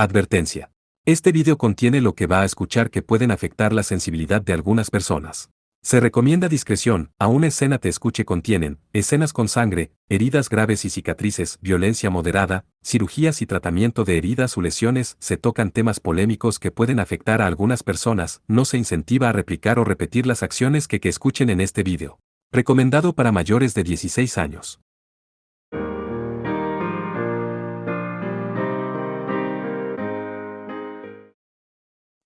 Advertencia. Este video contiene lo que va a escuchar que pueden afectar la sensibilidad de algunas personas. Se recomienda discreción, aún escena te escuche contienen, escenas con sangre, heridas graves y cicatrices, violencia moderada, cirugías y tratamiento de heridas o lesiones, se tocan temas polémicos que pueden afectar a algunas personas, no se incentiva a replicar o repetir las acciones que escuchen en este video. Recomendado para mayores de 16 años.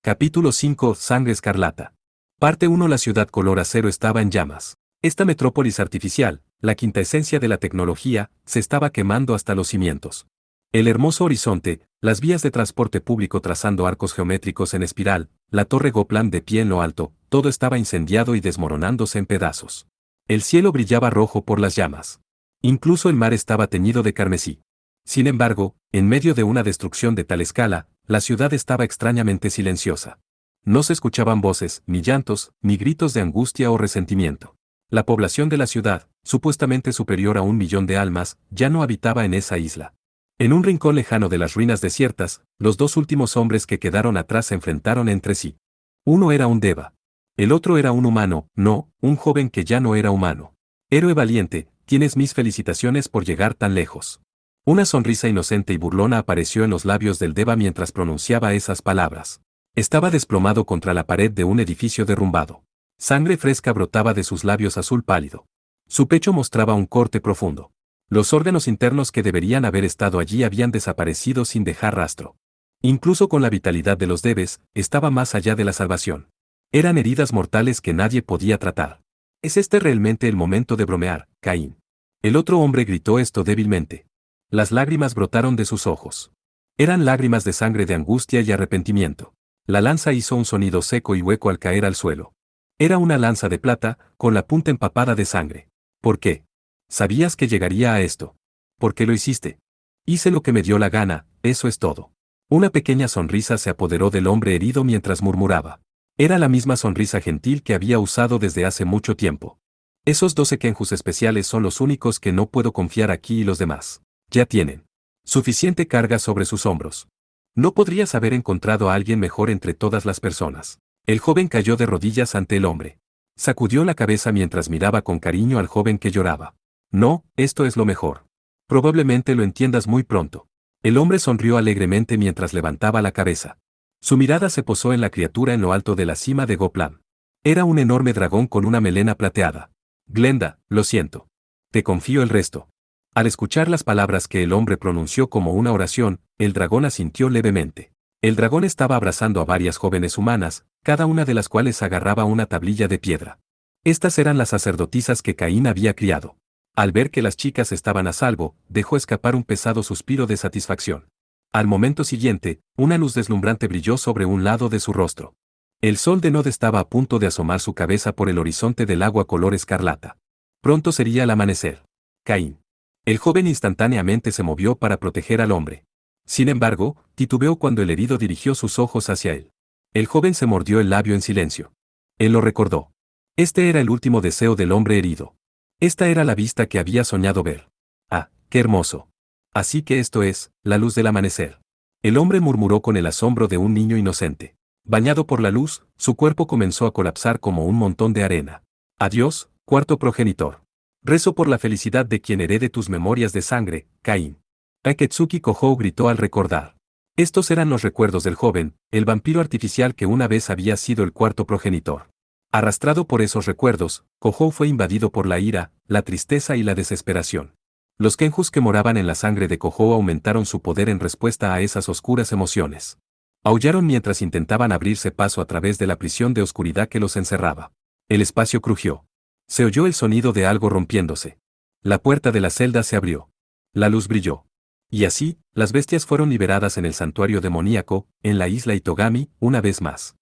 Capítulo 5. Sangre escarlata. Parte 1. La ciudad color acero estaba en llamas. Esta metrópolis artificial, la quinta esencia de la tecnología, se estaba quemando hasta los cimientos. El hermoso horizonte, las vías de transporte público trazando arcos geométricos en espiral, la torre Goplan de pie en lo alto, todo estaba incendiado y desmoronándose en pedazos. El cielo brillaba rojo por las llamas. Incluso el mar estaba teñido de carmesí. Sin embargo, en medio de una destrucción de tal escala, la ciudad estaba extrañamente silenciosa. No se escuchaban voces, ni llantos, ni gritos de angustia o resentimiento. La población de la ciudad, supuestamente superior a 1 millón de almas, ya no habitaba en esa isla. En un rincón lejano de las ruinas desiertas, los dos últimos hombres que quedaron atrás se enfrentaron entre sí. Uno era un Deva. El otro era un humano, no, un joven que ya no era humano. Héroe valiente, tienes mis felicitaciones por llegar tan lejos. Una sonrisa inocente y burlona apareció en los labios del Deva mientras pronunciaba esas palabras. Estaba desplomado contra la pared de un edificio derrumbado. Sangre fresca brotaba de sus labios azul pálido. Su pecho mostraba un corte profundo. Los órganos internos que deberían haber estado allí habían desaparecido sin dejar rastro. Incluso con la vitalidad de los Deves, estaba más allá de la salvación. Eran heridas mortales que nadie podía tratar. ¿Es este realmente el momento de bromear, Caín? El otro hombre gritó esto débilmente. Las lágrimas brotaron de sus ojos. Eran lágrimas de sangre de angustia y arrepentimiento. La lanza hizo un sonido seco y hueco al caer al suelo. Era una lanza de plata, con la punta empapada de sangre. ¿Por qué? ¿Sabías que llegaría a esto? ¿Por qué lo hiciste? Hice lo que me dio la gana, eso es todo. Una pequeña sonrisa se apoderó del hombre herido mientras murmuraba. Era la misma sonrisa gentil que había usado desde hace mucho tiempo. Esos 12 Kenjus especiales son los únicos que no puedo confiar aquí y los demás. Ya tienen suficiente carga sobre sus hombros. No podrías haber encontrado a alguien mejor entre todas las personas. El joven cayó de rodillas ante el hombre. Sacudió la cabeza mientras miraba con cariño al joven que lloraba. No, esto es lo mejor. Probablemente lo entiendas muy pronto. El hombre sonrió alegremente mientras levantaba la cabeza. Su mirada se posó en la criatura en lo alto de la cima de Goplan. Era un enorme dragón con una melena plateada. Glenda, lo siento. Te confío el resto. Al escuchar las palabras que el hombre pronunció como una oración, el dragón asintió levemente. El dragón estaba abrazando a varias jóvenes humanas, cada una de las cuales agarraba una tablilla de piedra. Estas eran las sacerdotisas que Caín había criado. Al ver que las chicas estaban a salvo, dejó escapar un pesado suspiro de satisfacción. Al momento siguiente, una luz deslumbrante brilló sobre un lado de su rostro. El sol de Nod estaba a punto de asomar su cabeza por el horizonte del agua color escarlata. Pronto sería el amanecer. Caín. El joven instantáneamente se movió para proteger al hombre. Sin embargo, titubeó cuando el herido dirigió sus ojos hacia él. El joven se mordió el labio en silencio. Él lo recordó. Este era el último deseo del hombre herido. Esta era la vista que había soñado ver. Ah, qué hermoso. Así que esto es, la luz del amanecer. El hombre murmuró con el asombro de un niño inocente. Bañado por la luz, su cuerpo comenzó a colapsar como un montón de arena. Adiós, cuarto progenitor. Rezo por la felicidad de quien herede tus memorias de sangre, Caín. Aketsuki Kohou gritó al recordar. Estos eran los recuerdos del joven, el vampiro artificial que una vez había sido el cuarto progenitor. Arrastrado por esos recuerdos, Kohou fue invadido por la ira, la tristeza y la desesperación. Los Kenjus que moraban en la sangre de Kohou aumentaron su poder en respuesta a esas oscuras emociones. Aullaron mientras intentaban abrirse paso a través de la prisión de oscuridad que los encerraba. El espacio crujió. Se oyó el sonido de algo rompiéndose. La puerta de la celda se abrió. La luz brilló. Y así, las bestias fueron liberadas en el santuario demoníaco, en la isla Itogami, una vez más.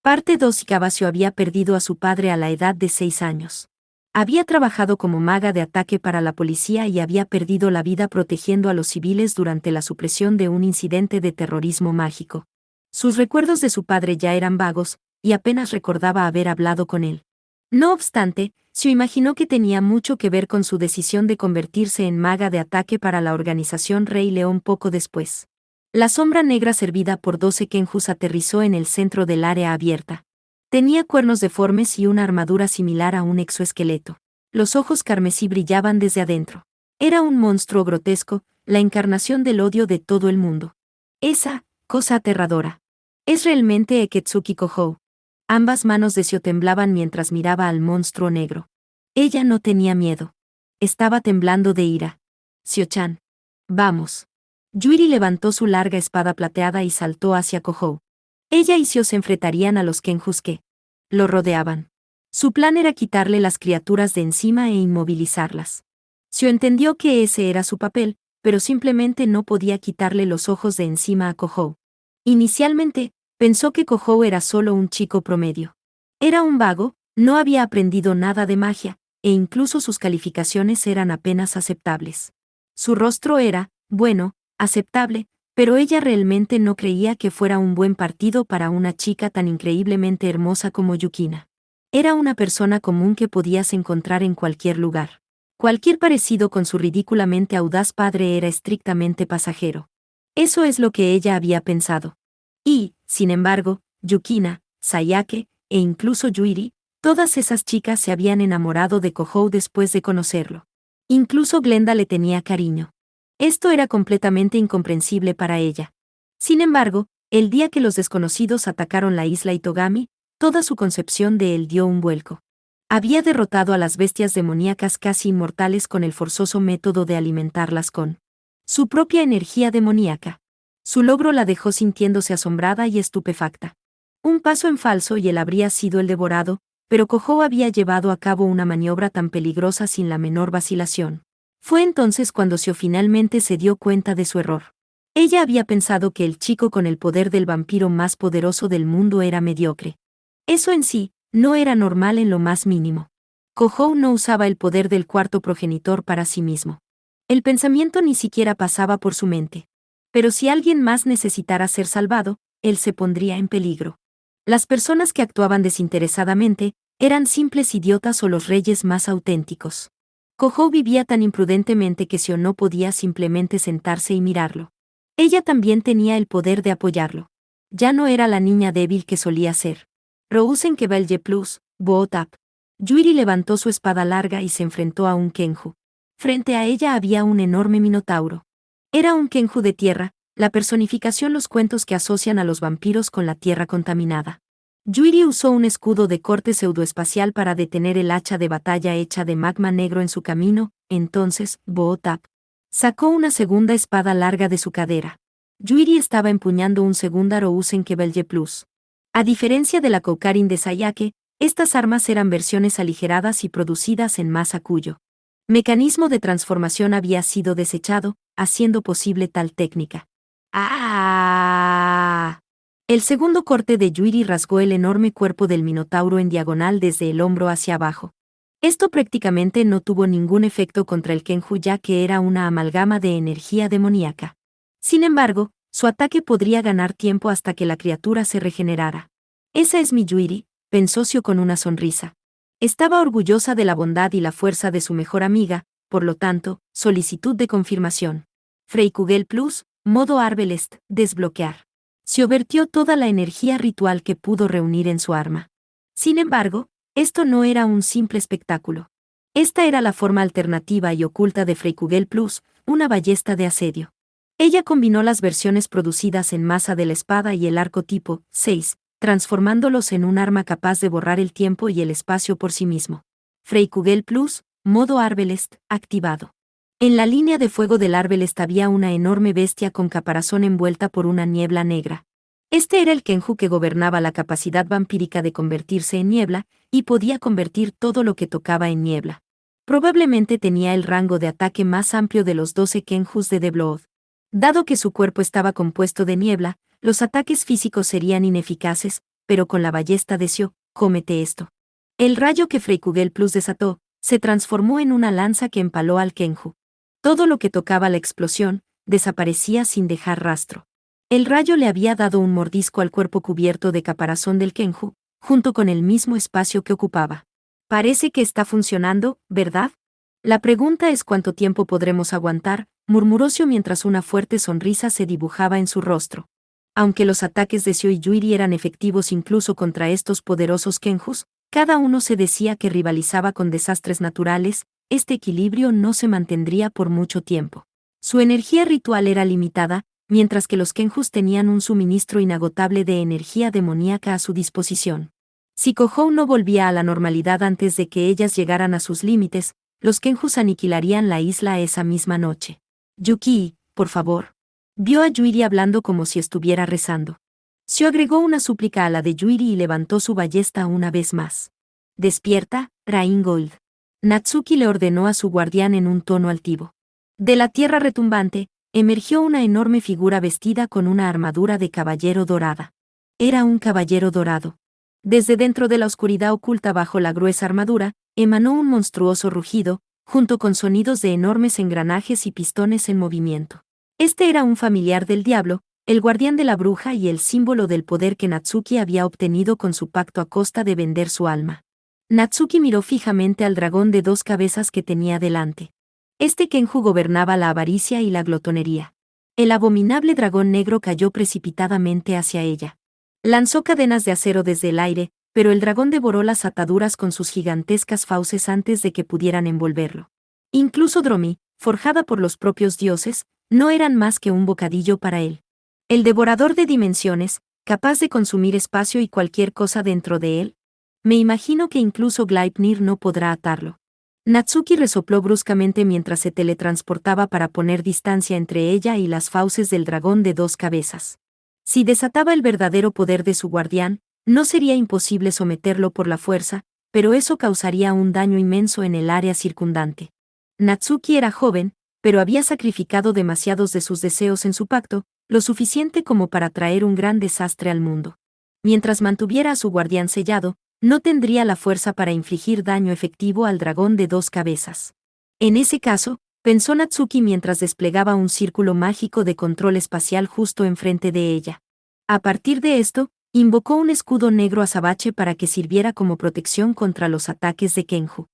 Parte 2. Ikabasio había perdido a su padre a la edad de 6 años. Había trabajado como maga de ataque para la policía y había perdido la vida protegiendo a los civiles durante la supresión de un incidente de terrorismo mágico. Sus recuerdos de su padre ya eran vagos, y apenas recordaba haber hablado con él. No obstante, se imaginó que tenía mucho que ver con su decisión de convertirse en maga de ataque para la organización Rey León poco después. La sombra negra servida por 12 Kenjus aterrizó en el centro del área abierta. Tenía cuernos deformes y una armadura similar a un exoesqueleto. Los ojos carmesí brillaban desde adentro. Era un monstruo grotesco, la encarnación del odio de todo el mundo. Esa cosa aterradora. Es realmente Eketsuki Kohou. Ambas manos de Seo temblaban mientras miraba al monstruo negro. Ella no tenía miedo. Estaba temblando de ira. Seo-chan. Vamos. Yuri levantó su larga espada plateada y saltó hacia Kohou. Ella y Seo se enfrentarían a los Kenjus que lo rodeaban. Su plan era quitarle las criaturas de encima e inmovilizarlas. Seo entendió que ese era su papel, pero simplemente no podía quitarle los ojos de encima a Kohou. Inicialmente, pensó que Kohou era solo un chico promedio. Era un vago, no había aprendido nada de magia, e incluso sus calificaciones eran apenas aceptables. Su rostro era, bueno, aceptable, pero ella realmente no creía que fuera un buen partido para una chica tan increíblemente hermosa como Yukina. Era una persona común que podías encontrar en cualquier lugar. Cualquier parecido con su ridículamente audaz padre era estrictamente pasajero. Eso es lo que ella había pensado. Y, sin embargo, Yukina, Sayake, e incluso Yuri, todas esas chicas se habían enamorado de Kohou después de conocerlo. Incluso Glenda le tenía cariño. Esto era completamente incomprensible para ella. Sin embargo, el día que los desconocidos atacaron la isla Itogami, toda su concepción de él dio un vuelco. Había derrotado a las bestias demoníacas casi inmortales con el forzoso método de alimentarlas con su propia energía demoníaca. Su logro la dejó sintiéndose asombrada y estupefacta. Un paso en falso y él habría sido el devorado, pero Kohou había llevado a cabo una maniobra tan peligrosa sin la menor vacilación. Fue entonces cuando Seo finalmente se dio cuenta de su error. Ella había pensado que el chico con el poder del vampiro más poderoso del mundo era mediocre. Eso en sí, no era normal en lo más mínimo. Kohou no usaba el poder del cuarto progenitor para sí mismo. El pensamiento ni siquiera pasaba por su mente. Pero si alguien más necesitara ser salvado, él se pondría en peligro. Las personas que actuaban desinteresadamente eran simples idiotas o los reyes más auténticos. Kohou vivía tan imprudentemente que Seo no podía simplemente sentarse y mirarlo. Ella también tenía el poder de apoyarlo. Ya no era la niña débil que solía ser. Rousen Kebelje Plus, Bootap. Yuri levantó su espada larga y se enfrentó a un Kenju. Frente a ella había un enorme minotauro. Era un Kenju de tierra, la personificación los cuentos que asocian a los vampiros con la tierra contaminada. Yuri usó un escudo de corte pseudoespacial para detener el hacha de batalla hecha de magma negro en su camino, entonces, Bootap sacó una segunda espada larga de su cadera. Yuri estaba empuñando un segundo Rousen Kebelje Plus. A diferencia de la Koukarin de Sayake, estas armas eran versiones aligeradas y producidas en masa cuyo mecanismo de transformación había sido desechado, haciendo posible tal técnica. ¡Ah! El segundo corte de Yuri rasgó el enorme cuerpo del minotauro en diagonal desde el hombro hacia abajo. Esto prácticamente no tuvo ningún efecto contra el Kenju ya que era una amalgama de energía demoníaca. Sin embargo, su ataque podría ganar tiempo hasta que la criatura se regenerara. Esa es mi Yuri, pensó Seo con una sonrisa. Estaba orgullosa de la bondad y la fuerza de su mejor amiga, por lo tanto, solicitud de confirmación. Freikugel Plus, modo Arbelest, desbloquear. Seo vertió toda la energía ritual que pudo reunir en su arma. Sin embargo, esto no era un simple espectáculo. Esta era la forma alternativa y oculta de Freikugel Plus, una ballesta de asedio. Ella combinó las versiones producidas en masa de la espada y el arco tipo 6, transformándolos en un arma capaz de borrar el tiempo y el espacio por sí mismo. Freikugel Plus, modo Arbelest, activado. En la línea de fuego del Arbelest había una enorme bestia con caparazón envuelta por una niebla negra. Este era el Kenju que gobernaba la capacidad vampírica de convertirse en niebla, y podía convertir todo lo que tocaba en niebla. Probablemente tenía el rango de ataque más amplio de los 12 Kenjus de The Blood. Dado que su cuerpo estaba compuesto de niebla, los ataques físicos serían ineficaces, pero con la ballesta de Seo, cómete esto. El rayo que Freikugel Plus desató, se transformó en una lanza que empaló al Kenju. Todo lo que tocaba la explosión, desaparecía sin dejar rastro. El rayo le había dado un mordisco al cuerpo cubierto de caparazón del Kenju, junto con el mismo espacio que ocupaba. Parece que está funcionando, ¿verdad? La pregunta es cuánto tiempo podremos aguantar, murmuró Xiao mientras una fuerte sonrisa se dibujaba en su rostro. Aunque los ataques de Xiao y Yuri eran efectivos incluso contra estos poderosos Kenjus, cada uno se decía que rivalizaba con desastres naturales, este equilibrio no se mantendría por mucho tiempo. Su energía ritual era limitada, mientras que los Kenjus tenían un suministro inagotable de energía demoníaca a su disposición. Si Kohou no volvía a la normalidad antes de que ellas llegaran a sus límites, los Kenjus aniquilarían la isla esa misma noche. Yuki, por favor. Vio a Yuri hablando como si estuviera rezando. Xiao agregó una súplica a la de Yuri y levantó su ballesta una vez más. Despierta, Reingold. Natsuki le ordenó a su guardián en un tono altivo. De la tierra retumbante, emergió una enorme figura vestida con una armadura de caballero dorada. Era un caballero dorado. Desde dentro de la oscuridad oculta bajo la gruesa armadura, emanó un monstruoso rugido, junto con sonidos de enormes engranajes y pistones en movimiento. Este era un familiar del diablo, el guardián de la bruja y el símbolo del poder que Natsuki había obtenido con su pacto a costa de vender su alma. Natsuki miró fijamente al dragón de 2 cabezas que tenía delante. Este Kenju gobernaba la avaricia y la glotonería. El abominable dragón negro cayó precipitadamente hacia ella. Lanzó cadenas de acero desde el aire, pero el dragón devoró las ataduras con sus gigantescas fauces antes de que pudieran envolverlo. Incluso Dromi, forjada por los propios dioses, no eran más que un bocadillo para él. El devorador de dimensiones, capaz de consumir espacio y cualquier cosa dentro de él. Me imagino que incluso Gleipnir no podrá atarlo. Natsuki resopló bruscamente mientras se teletransportaba para poner distancia entre ella y las fauces del dragón de 2 cabezas. Si desataba el verdadero poder de su guardián, no sería imposible someterlo por la fuerza, pero eso causaría un daño inmenso en el área circundante. Natsuki era joven, pero había sacrificado demasiados de sus deseos en su pacto, lo suficiente como para traer un gran desastre al mundo. Mientras mantuviera a su guardián sellado, no tendría la fuerza para infligir daño efectivo al dragón de 2 cabezas. En ese caso, pensó Natsuki mientras desplegaba un círculo mágico de control espacial justo enfrente de ella. A partir de esto, invocó un escudo negro azabache para que sirviera como protección contra los ataques de Kenju.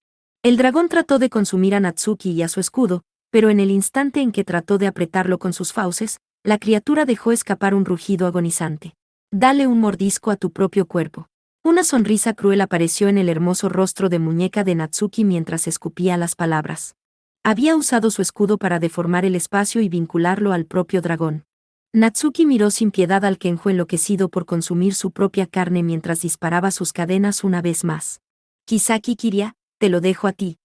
El dragón trató de consumir a Natsuki y a su escudo, pero en el instante en que trató de apretarlo con sus fauces, la criatura dejó escapar un rugido agonizante. Dale un mordisco a tu propio cuerpo. Una sonrisa cruel apareció en el hermoso rostro de muñeca de Natsuki mientras escupía las palabras. Había usado su escudo para deformar el espacio y vincularlo al propio dragón. Natsuki miró sin piedad al Kenju enloquecido por consumir su propia carne mientras disparaba sus cadenas una vez más. Kisaki Kiria, te lo dejo a ti.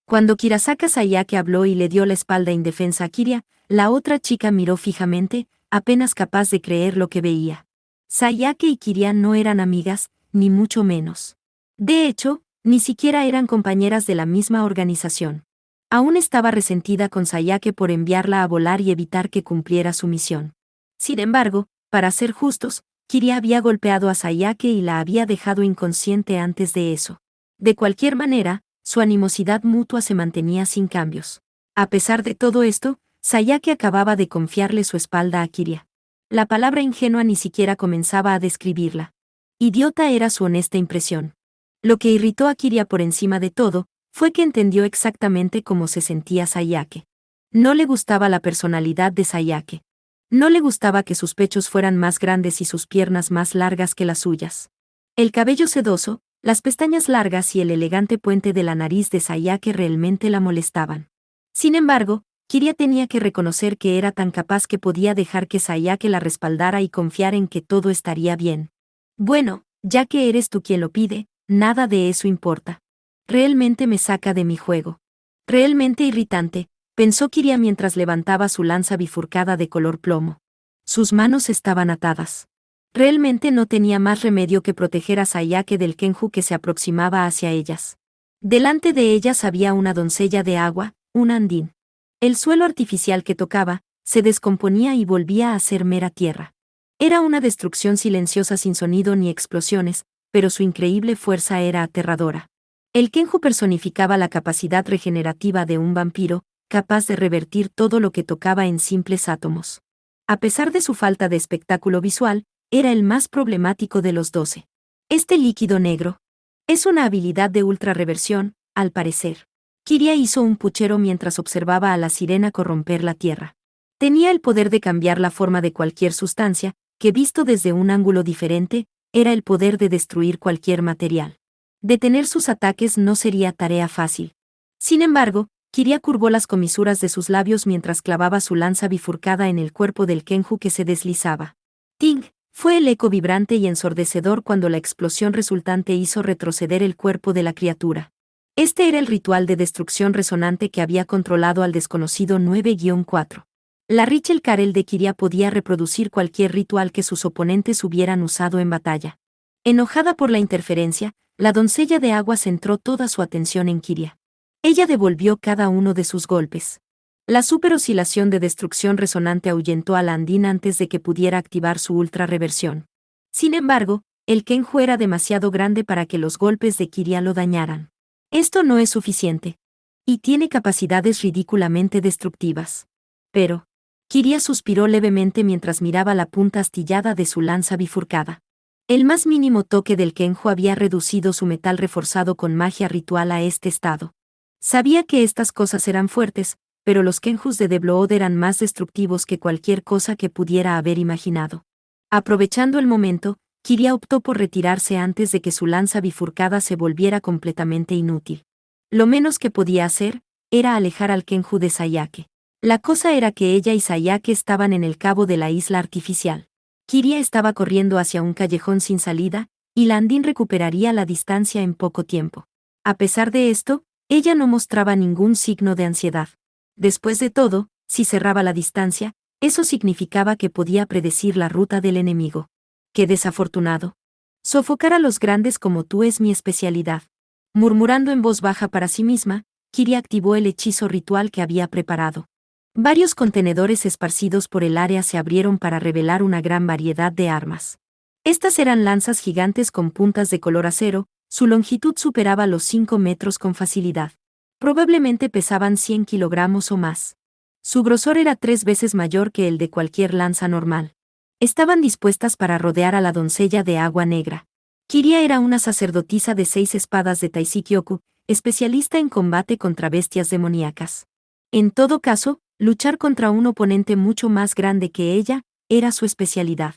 Cuando Kirasaka Sayake habló y le dio la espalda indefensa a Kiria, la otra chica miró fijamente, apenas capaz de creer lo que veía. Sayake y Kiria no eran amigas, ni mucho menos. De hecho, ni siquiera eran compañeras de la misma organización. Aún estaba resentida con Sayake por enviarla a volar y evitar que cumpliera su misión. Sin embargo, para ser justos, Kiria había golpeado a Sayake y la había dejado inconsciente antes de eso. De cualquier manera, su animosidad mutua se mantenía sin cambios. A pesar de todo esto, Sayake acababa de confiarle su espalda a Kiria. La palabra ingenua ni siquiera comenzaba a describirla. Idiota era su honesta impresión. Lo que irritó a Kiria por encima de todo, fue que entendió exactamente cómo se sentía Sayake. No le gustaba la personalidad de Sayake. No le gustaba que sus pechos fueran más grandes y sus piernas más largas que las suyas. El cabello sedoso, las pestañas largas y el elegante puente de la nariz de Sayake realmente la molestaban. Sin embargo, Kiria tenía que reconocer que era tan capaz que podía dejar que Sayake la respaldara y confiar en que todo estaría bien. Bueno, ya que eres tú quien lo pide, nada de eso importa. Realmente me saca de mi juego. Realmente irritante, pensó Kiria mientras levantaba su lanza bifurcada de color plomo. Sus manos estaban atadas. Realmente no tenía más remedio que proteger a Sayake del Kenju que se aproximaba hacia ellas. Delante de ellas había una doncella de agua, un andín. El suelo artificial que tocaba, se descomponía y volvía a ser mera tierra. Era una destrucción silenciosa sin sonido ni explosiones, pero su increíble fuerza era aterradora. El Kenju personificaba la capacidad regenerativa de un vampiro, capaz de revertir todo lo que tocaba en simples átomos. A pesar de su falta de espectáculo visual, era el más problemático de los 12. Este líquido negro es una habilidad de ultra reversión, al parecer. Kiria hizo un puchero mientras observaba a la sirena corromper la tierra. Tenía el poder de cambiar la forma de cualquier sustancia, que visto desde un ángulo diferente, era el poder de destruir cualquier material. Detener sus ataques no sería tarea fácil. Sin embargo, Kiria curvó las comisuras de sus labios mientras clavaba su lanza bifurcada en el cuerpo del Kenju que se deslizaba. Ting, fue el eco vibrante y ensordecedor cuando la explosión resultante hizo retroceder el cuerpo de la criatura. Este era el ritual de destrucción resonante que había controlado al desconocido 9-4. La Richel Karel de Kiria podía reproducir cualquier ritual que sus oponentes hubieran usado en batalla. Enojada por la interferencia, la doncella de agua centró toda su atención en Kiria. Ella devolvió cada uno de sus golpes. La superoscilación de destrucción resonante ahuyentó a la andina antes de que pudiera activar su ultra reversión. Sin embargo, el Kenju era demasiado grande para que los golpes de Kiria lo dañaran. Esto no es suficiente. Y tiene capacidades ridículamente destructivas. Pero, Kiria suspiró levemente mientras miraba la punta astillada de su lanza bifurcada. El más mínimo toque del Kenju había reducido su metal reforzado con magia ritual a este estado. Sabía que estas cosas eran fuertes, pero los Kenjus de The Blood eran más destructivos que cualquier cosa que pudiera haber imaginado. Aprovechando el momento, Kiria optó por retirarse antes de que su lanza bifurcada se volviera completamente inútil. Lo menos que podía hacer era alejar al Kenju de Sayake. La cosa era que ella y Sayake estaban en el cabo de la isla artificial. Kiria estaba corriendo hacia un callejón sin salida, y Landin recuperaría la distancia en poco tiempo. A pesar de esto, ella no mostraba ningún signo de ansiedad. Después de todo, si cerraba la distancia, eso significaba que podía predecir la ruta del enemigo. ¡Qué desafortunado! Sofocar a los grandes como tú es mi especialidad. Murmurando en voz baja para sí misma, Kiria activó el hechizo ritual que había preparado. Varios contenedores esparcidos por el área se abrieron para revelar una gran variedad de armas. Estas eran lanzas gigantes con puntas de color acero, su longitud superaba los 5 metros con facilidad. Probablemente pesaban 100 kilogramos o más. Su grosor era 3 veces mayor que el de cualquier lanza normal. Estaban dispuestas para rodear a la doncella de agua negra. Kiria era una sacerdotisa de 6 espadas de Taisykyoku, especialista en combate contra bestias demoníacas. En todo caso, luchar contra un oponente mucho más grande que ella era su especialidad.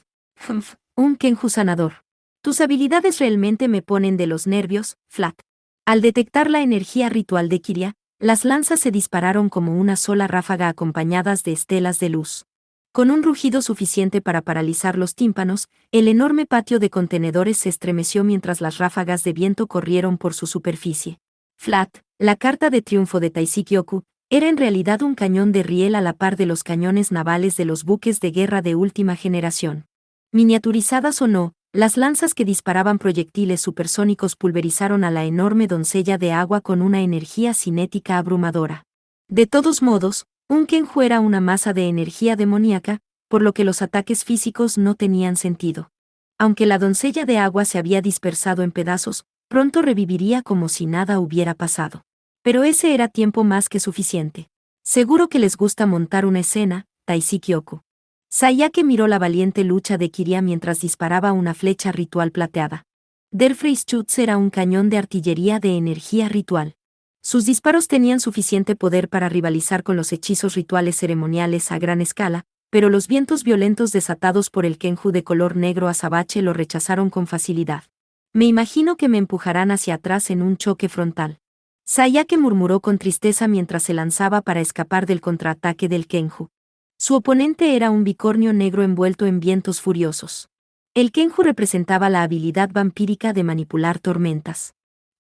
Un Kenju sanador. Tus habilidades realmente me ponen de los nervios, Flat. Al detectar la energía ritual de Kiria, las lanzas se dispararon como una sola ráfaga acompañadas de estelas de luz. Con un rugido suficiente para paralizar los tímpanos, el enorme patio de contenedores se estremeció mientras las ráfagas de viento corrieron por su superficie. Flat, la carta de triunfo de Taisykyoku, era en realidad un cañón de riel a la par de los cañones navales de los buques de guerra de última generación. Miniaturizadas o no, las lanzas que disparaban proyectiles supersónicos pulverizaron a la enorme doncella de agua con una energía cinética abrumadora. De todos modos, un Kenju era una masa de energía demoníaca, por lo que los ataques físicos no tenían sentido. Aunque la doncella de agua se había dispersado en pedazos, pronto reviviría como si nada hubiera pasado. Pero ese era tiempo más que suficiente. Seguro que les gusta montar una escena, Taisykyoku. Sayake miró la valiente lucha de Kiria mientras disparaba una flecha ritual plateada. Der Freischütz era un cañón de artillería de energía ritual. Sus disparos tenían suficiente poder para rivalizar con los hechizos rituales ceremoniales a gran escala, pero los vientos violentos desatados por el Kenju de color negro azabache lo rechazaron con facilidad. Me imagino que me empujarán hacia atrás en un choque frontal. Sayake murmuró con tristeza mientras se lanzaba para escapar del contraataque del Kenju. Su oponente era un bicornio negro envuelto en vientos furiosos. El Kenju representaba la habilidad vampírica de manipular tormentas.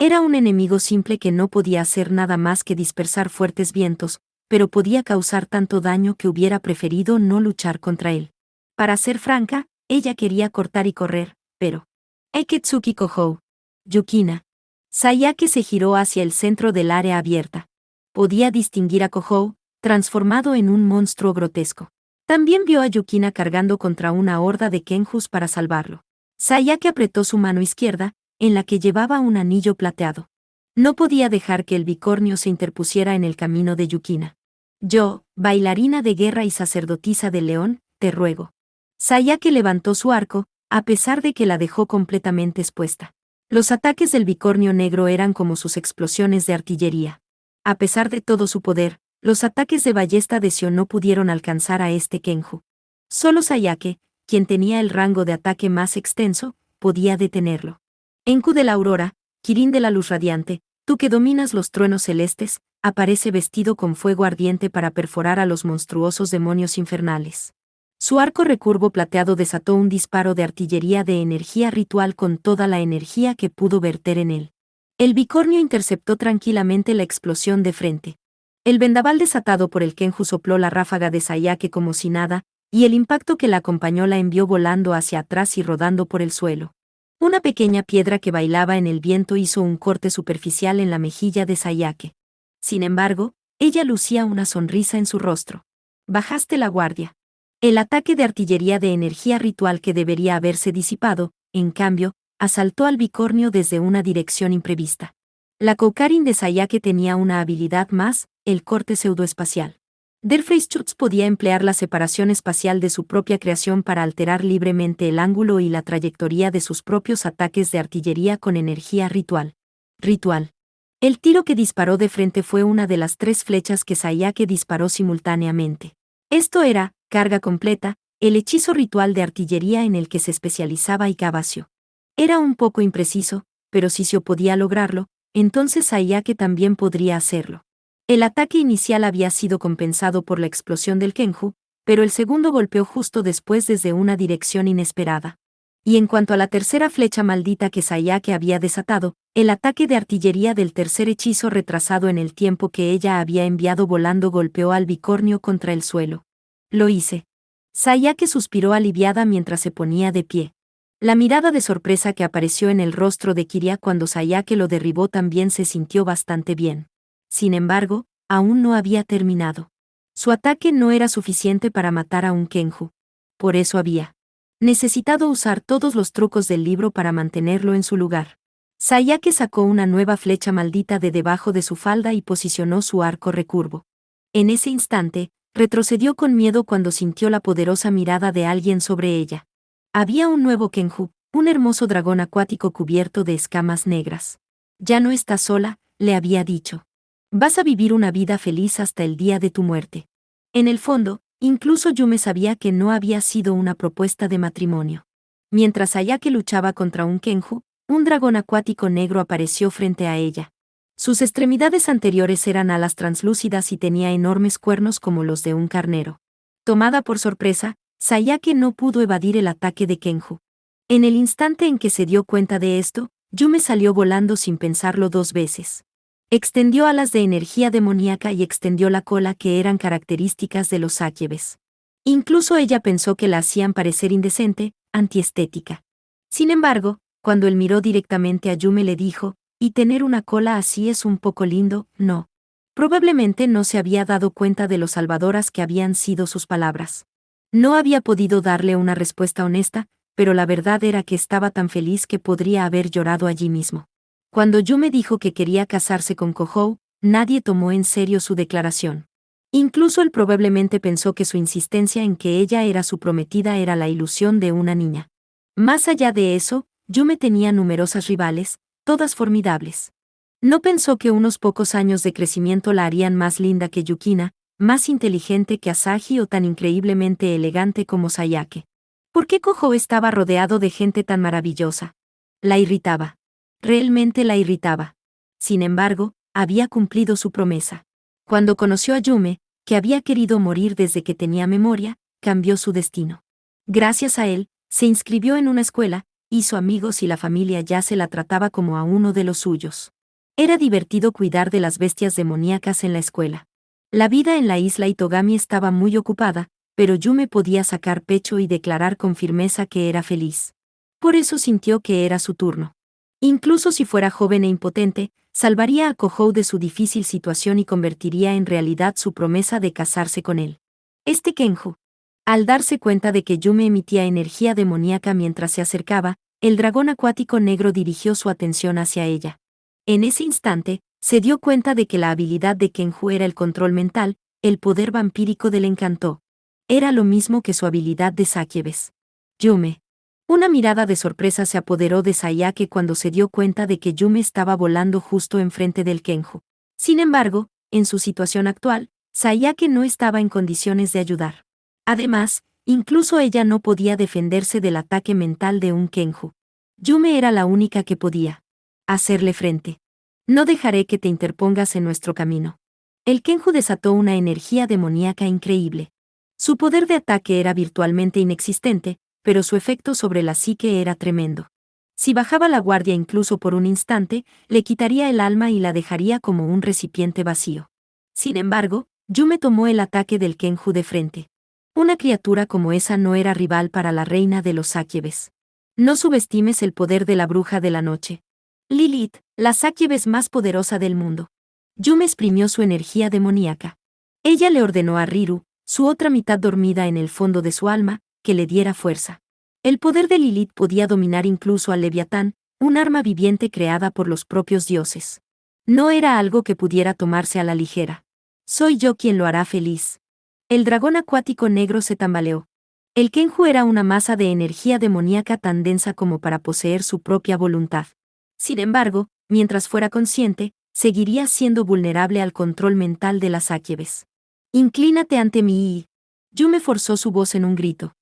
Era un enemigo simple que no podía hacer nada más que dispersar fuertes vientos, pero podía causar tanto daño que hubiera preferido no luchar contra él. Para ser franca, ella quería cortar y correr, pero... Eketsuki Kohou. Yukina. Sayake se giró hacia el centro del área abierta. Podía distinguir a Kohou, transformado en un monstruo grotesco. También vio a Yukina cargando contra una horda de Kenjus para salvarlo. Sayake apretó su mano izquierda, en la que llevaba un anillo plateado. No podía dejar que el bicornio se interpusiera en el camino de Yukina. Yo, bailarina de guerra y sacerdotisa del león, te ruego. Sayake levantó su arco, a pesar de que la dejó completamente expuesta. Los ataques del bicornio negro eran como sus explosiones de artillería. A pesar de todo su poder, los ataques de ballesta de Xion no pudieron alcanzar a este Kenju. Solo Sayake, quien tenía el rango de ataque más extenso, podía detenerlo. Enku de la aurora, Kirin de la luz radiante, tú que dominas los truenos celestes, aparece vestido con fuego ardiente para perforar a los monstruosos demonios infernales. Su arco recurvo plateado desató un disparo de artillería de energía ritual con toda la energía que pudo verter en él. El bicornio interceptó tranquilamente la explosión de frente. El vendaval desatado por el Kenju sopló la ráfaga de Sayake como si nada, y el impacto que la acompañó la envió volando hacia atrás y rodando por el suelo. Una pequeña piedra que bailaba en el viento hizo un corte superficial en la mejilla de Sayake. Sin embargo, ella lucía una sonrisa en su rostro. Bajaste la guardia. El ataque de artillería de energía ritual que debería haberse disipado, en cambio, asaltó al bicornio desde una dirección imprevista. La Koukarin de Sayake tenía una habilidad más, el corte pseudoespacial. Der Freischütz podía emplear la separación espacial de su propia creación para alterar libremente el ángulo y la trayectoria de sus propios ataques de artillería con energía ritual. El tiro que disparó de frente fue una de las 3 flechas que Sayake disparó simultáneamente. Esto era, carga completa, el hechizo ritual de artillería en el que se especializaba Ikabacio. Era un poco impreciso, pero si se podía lograrlo, entonces Sayake también podría hacerlo. El ataque inicial había sido compensado por la explosión del Kenju, pero el segundo golpeó justo después desde una dirección inesperada. Y en cuanto a la tercera flecha maldita que Sayake había desatado, el ataque de artillería del tercer hechizo retrasado en el tiempo que ella había enviado volando golpeó al bicornio contra el suelo. Lo hice. Sayake suspiró aliviada mientras se ponía de pie. La mirada de sorpresa que apareció en el rostro de Kiria cuando Sayake lo derribó también se sintió bastante bien. Sin embargo, aún no había terminado. Su ataque no era suficiente para matar a un Kenju. Por eso había necesitado usar todos los trucos del libro para mantenerlo en su lugar. Sayake sacó una nueva flecha maldita de debajo de su falda y posicionó su arco recurvo. En ese instante, retrocedió con miedo cuando sintió la poderosa mirada de alguien sobre ella. Había un nuevo Kenju, un hermoso dragón acuático cubierto de escamas negras. Ya no estás sola, le había dicho. Vas a vivir una vida feliz hasta el día de tu muerte. En el fondo, incluso Yume sabía que no había sido una propuesta de matrimonio. Mientras Sayake luchaba contra un Kenju, un dragón acuático negro apareció frente a ella. Sus extremidades anteriores eran alas translúcidas y tenía enormes cuernos como los de un carnero. Tomada por sorpresa, Sayake no pudo evadir el ataque de Kenju. En el instante en que se dio cuenta de esto, Yume salió volando sin pensarlo 2 veces. Extendió alas de energía demoníaca y extendió la cola que eran características de los Sakyebes. Incluso ella pensó que la hacían parecer indecente, antiestética. Sin embargo, cuando él miró directamente a Yume le dijo, «¿Y tener una cola así es un poco lindo, no?» Probablemente no se había dado cuenta de lo salvadoras que habían sido sus palabras. No había podido darle una respuesta honesta, pero la verdad era que estaba tan feliz que podría haber llorado allí mismo. Cuando Yume dijo que quería casarse con Kohou, nadie tomó en serio su declaración. Incluso él probablemente pensó que su insistencia en que ella era su prometida era la ilusión de una niña. Más allá de eso, Yume tenía numerosas rivales, todas formidables. No pensó que unos pocos años de crecimiento la harían más linda que Yukina, más inteligente que Asahi o tan increíblemente elegante como Sayake. ¿Por qué Kohou estaba rodeado de gente tan maravillosa? La irritaba. Realmente la irritaba. Sin embargo, había cumplido su promesa. Cuando conoció a Yume, que había querido morir desde que tenía memoria, cambió su destino. Gracias a él, se inscribió en una escuela, hizo amigos y la familia ya se la trataba como a uno de los suyos. Era divertido cuidar de las bestias demoníacas en la escuela. La vida en la isla Itogami estaba muy ocupada, pero Yume podía sacar pecho y declarar con firmeza que era feliz. Por eso sintió que era su turno. Incluso si fuera joven e impotente, salvaría a Kohou de su difícil situación y convertiría en realidad su promesa de casarse con él. Este Kenju. Al darse cuenta de que Yume emitía energía demoníaca mientras se acercaba, el dragón acuático negro dirigió su atención hacia ella. En ese instante, se dio cuenta de que la habilidad de Kenju era el control mental, el poder vampírico del encanto. Era lo mismo que su habilidad de Sakyebes. Yume. Una mirada de sorpresa se apoderó de Sayake cuando se dio cuenta de que Yume estaba volando justo enfrente del Kenju. Sin embargo, en su situación actual, Sayake no estaba en condiciones de ayudar. Además, incluso ella no podía defenderse del ataque mental de un Kenju. Yume era la única que podía hacerle frente. No dejaré que te interpongas en nuestro camino. El Kenju desató una energía demoníaca increíble. Su poder de ataque era virtualmente inexistente, pero su efecto sobre la psique era tremendo. Si bajaba la guardia incluso por un instante, le quitaría el alma y la dejaría como un recipiente vacío. Sin embargo, Yume tomó el ataque del Kenju de frente. Una criatura como esa no era rival para la reina de los Sakyebes. No subestimes el poder de la bruja de la noche. Lilith, la Sakyebes más poderosa del mundo. Yume exprimió su energía demoníaca. Ella le ordenó a Riru, su otra mitad dormida en el fondo de su alma, que le diera fuerza. El poder de Lilith podía dominar incluso al Leviatán, un arma viviente creada por los propios dioses. No era algo que pudiera tomarse a la ligera. Soy yo quien lo hará feliz. El dragón acuático negro se tambaleó. El Kenju era una masa de energía demoníaca tan densa como para poseer su propia voluntad. Sin embargo, mientras fuera consciente, seguiría siendo vulnerable al control mental de las Sakyebes. Inclínate ante mí y... Yume forzó su voz en un grito.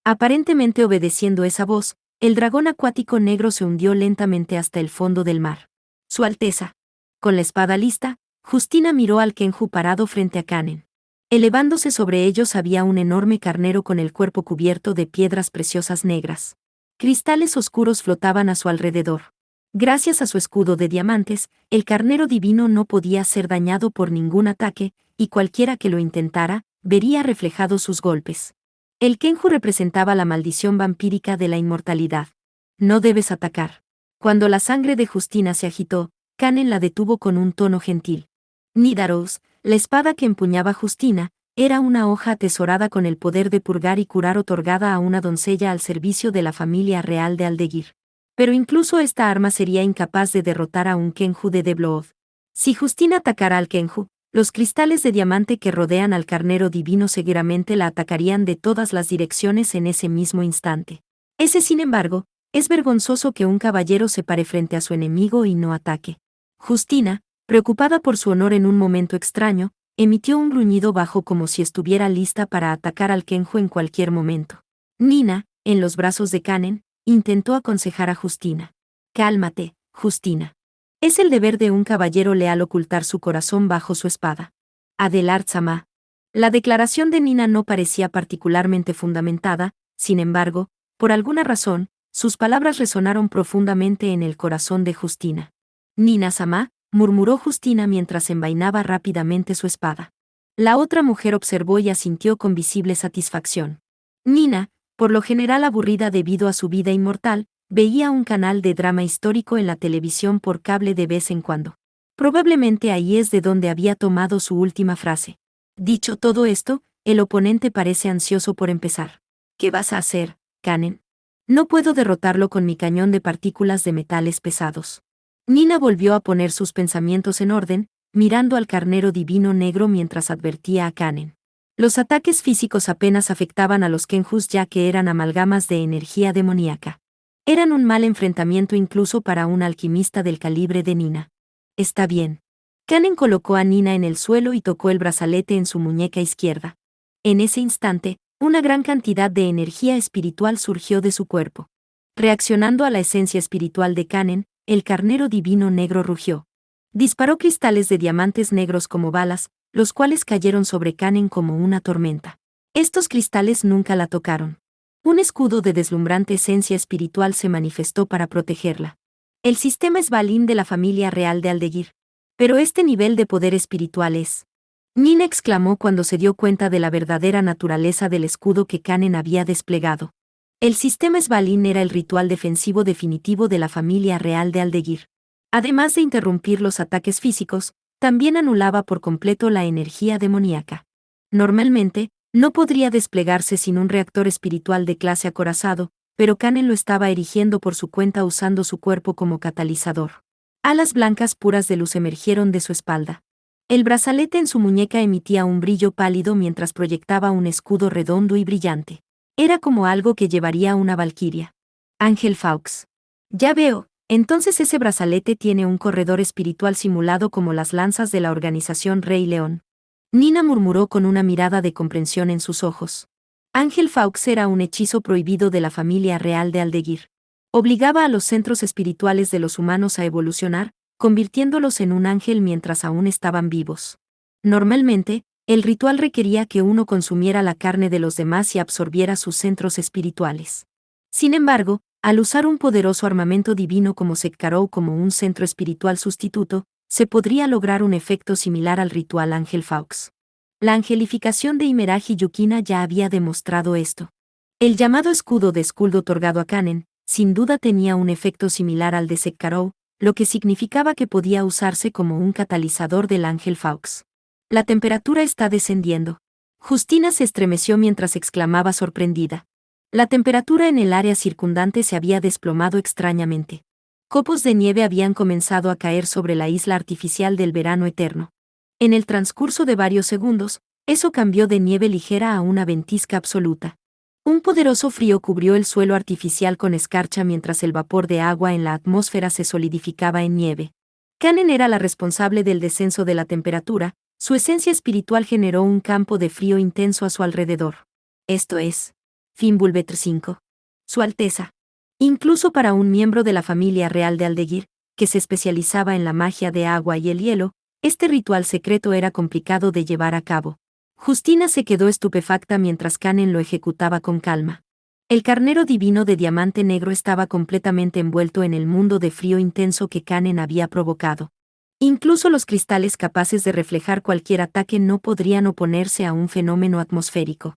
Aparentemente obedeciendo esa voz, el dragón acuático negro se hundió lentamente hasta el fondo del mar. Su Alteza. Con la espada lista, Justina miró al Kenju parado frente a Kanen. Elevándose sobre ellos había un enorme carnero con el cuerpo cubierto de piedras preciosas negras. Cristales oscuros flotaban a su alrededor. Gracias a su escudo de diamantes, el carnero divino no podía ser dañado por ningún ataque, y cualquiera que lo intentara, vería reflejados sus golpes. El Kenju representaba la maldición vampírica de la inmortalidad. No debes atacar. Cuando la sangre de Justina se agitó, Kanen la detuvo con un tono gentil. Nidaros, la espada que empuñaba Justina, era una hoja atesorada con el poder de purgar y curar otorgada a una doncella al servicio de la familia real de Aldeguir. Pero incluso esta arma sería incapaz de derrotar a un Kenju de Deblood. Si Justina atacara al Kenju, los cristales de diamante que rodean al carnero divino seguramente la atacarían de todas las direcciones en ese mismo instante. Sin embargo, es vergonzoso que un caballero se pare frente a su enemigo y no ataque. Justina, preocupada por su honor en un momento extraño, emitió un gruñido bajo como si estuviera lista para atacar al Kenju en cualquier momento. Nina, en los brazos de Kanen, intentó aconsejar a Justina. Cálmate, Justina. Es el deber de un caballero leal ocultar su corazón bajo su espada. Adelard-sama. La declaración de Nina no parecía particularmente fundamentada, sin embargo, por alguna razón, sus palabras resonaron profundamente en el corazón de Justina. Nina-sama, murmuró Justina mientras envainaba rápidamente su espada. La otra mujer observó y asintió con visible satisfacción. Nina, por lo general aburrida debido a su vida inmortal, veía un canal de drama histórico en la televisión por cable de vez en cuando. Probablemente ahí es de donde había tomado su última frase. Dicho todo esto, el oponente parece ansioso por empezar. ¿Qué vas a hacer, Kanen? No puedo derrotarlo con mi cañón de partículas de metales pesados. Nina volvió a poner sus pensamientos en orden, mirando al carnero divino negro mientras advertía a Kanen. Los ataques físicos apenas afectaban a los Kenjus ya que eran amalgamas de energía demoníaca. Eran un mal enfrentamiento incluso para un alquimista del calibre de Nina. Está bien. Kanen colocó a Nina en el suelo y tocó el brazalete en su muñeca izquierda. En ese instante, una gran cantidad de energía espiritual surgió de su cuerpo. Reaccionando a la esencia espiritual de Kanen, el carnero divino negro rugió. Disparó cristales de diamantes negros como balas, los cuales cayeron sobre Kanen como una tormenta. Estos cristales nunca la tocaron. Un escudo de deslumbrante esencia espiritual se manifestó para protegerla. El sistema Svalin de la familia real de Aldeguir. Pero este nivel de poder espiritual es... Nina exclamó cuando se dio cuenta de la verdadera naturaleza del escudo que Kanen había desplegado. El sistema Svalin era el ritual defensivo definitivo de la familia real de Aldeguir. Además de interrumpir los ataques físicos, también anulaba por completo la energía demoníaca. Normalmente, no podría desplegarse sin un reactor espiritual de clase acorazado, pero Kanen lo estaba erigiendo por su cuenta usando su cuerpo como catalizador. Alas blancas puras de luz emergieron de su espalda. El brazalete en su muñeca emitía un brillo pálido mientras proyectaba un escudo redondo y brillante. Era como algo que llevaría una valquiria. Ángel Fawkes. Ya veo, Entonces ese brazalete tiene un corredor espiritual simulado como las lanzas de la organización Rey León. Nina murmuró con una mirada de comprensión en sus ojos. Ángel Fawkes era un hechizo prohibido de la familia real de Aldeguir. Obligaba a los centros espirituales de los humanos a evolucionar, convirtiéndolos en un ángel mientras aún estaban vivos. Normalmente, el ritual requería que uno consumiera la carne de los demás y absorbiera sus centros espirituales. Sin embargo, al usar un poderoso armamento divino como Sekkarou como un centro espiritual sustituto, se podría lograr un efecto similar al ritual Ángel Fawkes. La angelificación de Imeraji Yukina ya había demostrado esto. El llamado escudo de Skuld otorgado a Kanen, sin duda tenía un efecto similar al de Sekkarou, lo que significaba que podía usarse como un catalizador del Ángel Fawkes. La temperatura está descendiendo. Justina se estremeció mientras exclamaba sorprendida. La temperatura en el área circundante se había desplomado extrañamente. Copos de nieve habían comenzado a caer sobre la isla artificial del verano eterno. En el transcurso de varios segundos, eso cambió de nieve ligera a una ventisca absoluta. Un poderoso frío cubrió el suelo artificial con escarcha mientras el vapor de agua en la atmósfera se solidificaba en nieve. Kanen era la responsable del descenso de la temperatura, su esencia espiritual generó un campo de frío intenso a su alrededor. Esto es, Fimbulvetr V. Su Alteza. Incluso para un miembro de la familia real de Aldeguir, que se especializaba en la magia de agua y el hielo, este ritual secreto era complicado de llevar a cabo. Justina se quedó estupefacta mientras Kanen lo ejecutaba con calma. El carnero divino de diamante negro estaba completamente envuelto en el mundo de frío intenso que Kanen había provocado. Incluso los cristales capaces de reflejar cualquier ataque no podrían oponerse a un fenómeno atmosférico.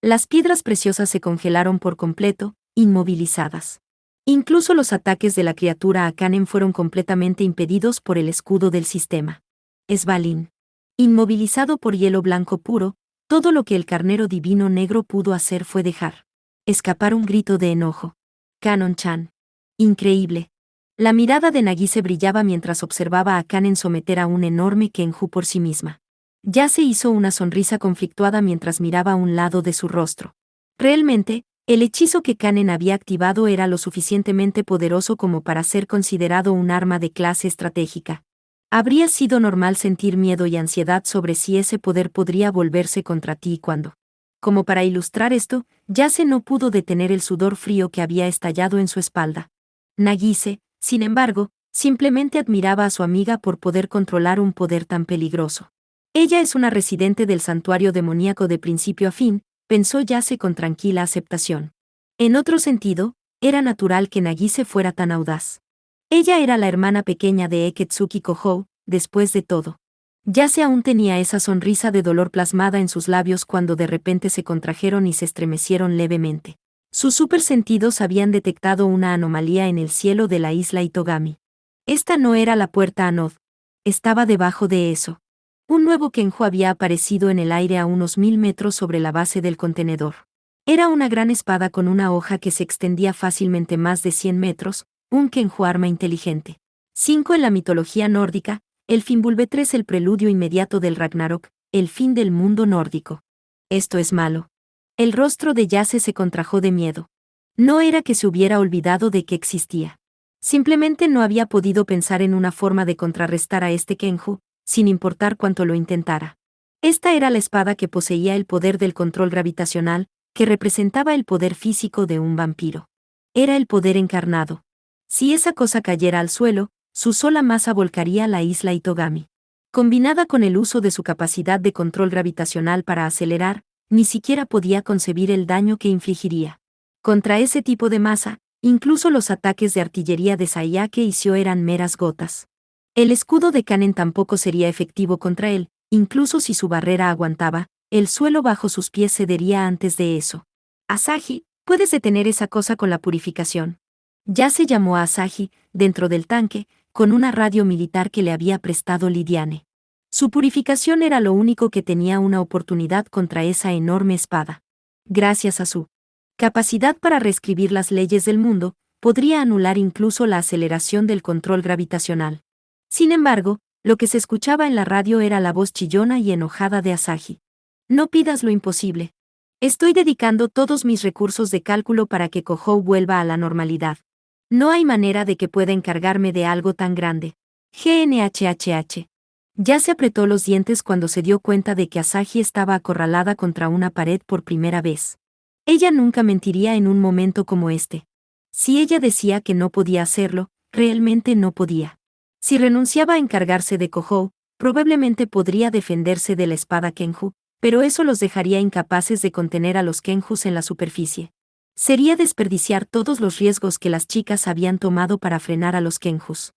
Las piedras preciosas se congelaron por completo, inmovilizadas. Incluso los ataques de la criatura a Kanen fueron completamente impedidos por el escudo del sistema. Svalin. Inmovilizado por hielo blanco puro, todo lo que el carnero divino negro pudo hacer fue dejar escapar un grito de enojo. Kanon-chan. Increíble. La mirada de Nagise brillaba mientras observaba a Kanen someter a un enorme Kenju por sí misma. Ya se hizo una sonrisa conflictuada mientras miraba a un lado de su rostro. Realmente, el hechizo que Kanen había activado era lo suficientemente poderoso como para ser considerado un arma de clase estratégica. Habría sido normal sentir miedo y ansiedad sobre si ese poder podría volverse contra ti cuando. Como para ilustrar esto, Yase no pudo detener el sudor frío que había estallado en su espalda. Nagise, sin embargo, simplemente admiraba a su amiga por poder controlar un poder tan peligroso. Ella es una residente del santuario demoníaco de principio a fin, pensó Yase con tranquila aceptación. En otro sentido, era natural que Nagise fuera tan audaz. Ella era la hermana pequeña de Eketsuki Kohou, después de todo. Yase aún tenía esa sonrisa de dolor plasmada en sus labios cuando de repente se contrajeron y se estremecieron levemente. Sus supersentidos habían detectado una anomalía en el cielo de la isla Itogami. Esta no era la puerta a Nod. Estaba debajo de eso. Un nuevo Kenju había aparecido en el aire a unos 1000 metros sobre la base del contenedor. Era una gran espada con una hoja que se extendía fácilmente más de 100 metros, un Kenju arma inteligente. 5 En la mitología nórdica, el Fimbulvetr es el preludio inmediato del Ragnarok, el fin del mundo nórdico. Esto es malo. El rostro de Yase se contrajo de miedo. No era que se hubiera olvidado de que existía. Simplemente no había podido pensar en una forma de contrarrestar a este Kenju, sin importar cuánto lo intentara. Esta era la espada que poseía el poder del control gravitacional, que representaba el poder físico de un vampiro. Era el poder encarnado. Si esa cosa cayera al suelo, su sola masa volcaría la isla Itogami. Combinada con el uso de su capacidad de control gravitacional para acelerar, ni siquiera podía concebir el daño que infligiría. Contra ese tipo de masa, incluso los ataques de artillería de Sayake y Sio eran meras gotas. El escudo de Kanen tampoco sería efectivo contra él, incluso si su barrera aguantaba, el suelo bajo sus pies cedería antes de eso. Asahi, puedes detener esa cosa con la purificación. Ya se llamó a Asahi, dentro del tanque, con una radio militar que le había prestado Lidiane. Su purificación era lo único que tenía una oportunidad contra esa enorme espada. Gracias a su capacidad para reescribir las leyes del mundo, podría anular incluso la aceleración del control gravitacional. Sin embargo, lo que se escuchaba en la radio era la voz chillona y enojada de Asahi. No pidas lo imposible. Estoy dedicando todos mis recursos de cálculo para que Kohou vuelva a la normalidad. No hay manera de que pueda encargarme de algo tan grande. GNHHH. Yase apretó los dientes cuando se dio cuenta de que Asahi estaba acorralada contra una pared por primera vez. Ella nunca mentiría en un momento como este. Si ella decía que no podía hacerlo, realmente no podía. Si renunciaba a encargarse de Kohou, probablemente podría defenderse de la espada Kenju, pero eso los dejaría incapaces de contener a los Kenjus en la superficie. Sería desperdiciar todos los riesgos que las chicas habían tomado para frenar a los Kenjus.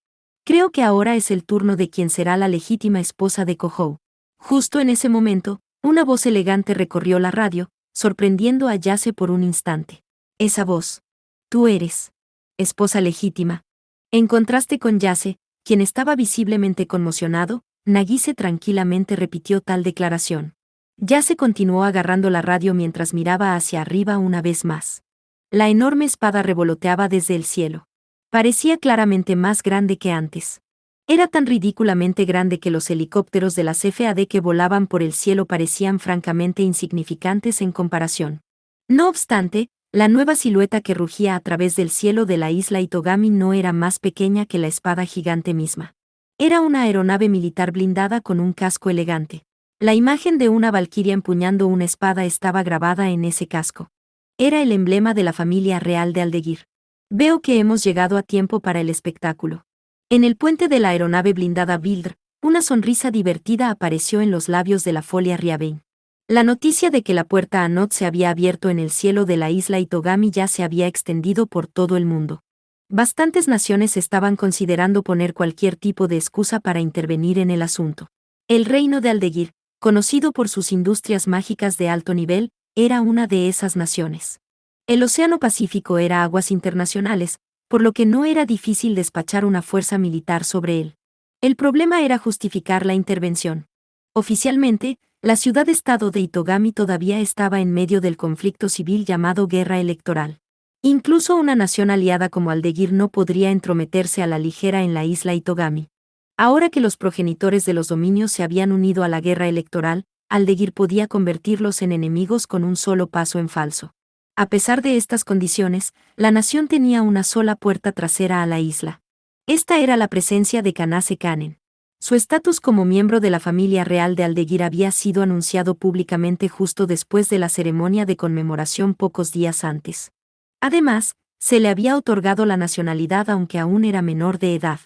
Creo que ahora es el turno de quien será la legítima esposa de Kohou. Justo en ese momento, una voz elegante recorrió la radio, sorprendiendo a Yase por un instante. Esa voz. Tú eres. Esposa legítima. En contraste con Yase, quien estaba visiblemente conmocionado, Nagise tranquilamente repitió tal declaración. Yase continuó agarrando la radio mientras miraba hacia arriba una vez más. La enorme espada revoloteaba desde el cielo. Parecía claramente más grande que antes. Era tan ridículamente grande que los helicópteros de las FAD que volaban por el cielo parecían francamente insignificantes en comparación. No obstante, la nueva silueta que rugía a través del cielo de la isla Itogami no era más pequeña que la espada gigante misma. Era una aeronave militar blindada con un casco elegante. La imagen de una valquiria empuñando una espada estaba grabada en ese casco. Era el emblema de la familia real de Aldeguir. Veo que hemos llegado a tiempo para el espectáculo. En el puente de la aeronave blindada Bildr, una sonrisa divertida apareció en los labios de la Folia Riabein. La noticia de que la puerta a Not se había abierto en el cielo de la isla Itogami ya se había extendido por todo el mundo. Bastantes naciones estaban considerando poner cualquier tipo de excusa para intervenir en el asunto. El reino de Aldeguir, conocido por sus industrias mágicas de alto nivel, era una de esas naciones. El Océano Pacífico era aguas internacionales, por lo que no era difícil despachar una fuerza militar sobre él. El problema era justificar la intervención. Oficialmente, la ciudad-estado de Itogami todavía estaba en medio del conflicto civil llamado guerra electoral. Incluso una nación aliada como Aldeguir no podría entrometerse a la ligera en la isla Itogami. Ahora que los progenitores de los dominios se habían unido a la guerra electoral, Aldeguir podía convertirlos en enemigos con un solo paso en falso. A pesar de estas condiciones, la nación tenía una sola puerta trasera a la isla. Esta era la presencia de Kanase Kanen. Su estatus como miembro de la familia real de Aldeguir había sido anunciado públicamente justo después de la ceremonia de conmemoración pocos días antes. Además, se le había otorgado la nacionalidad aunque aún era menor de edad.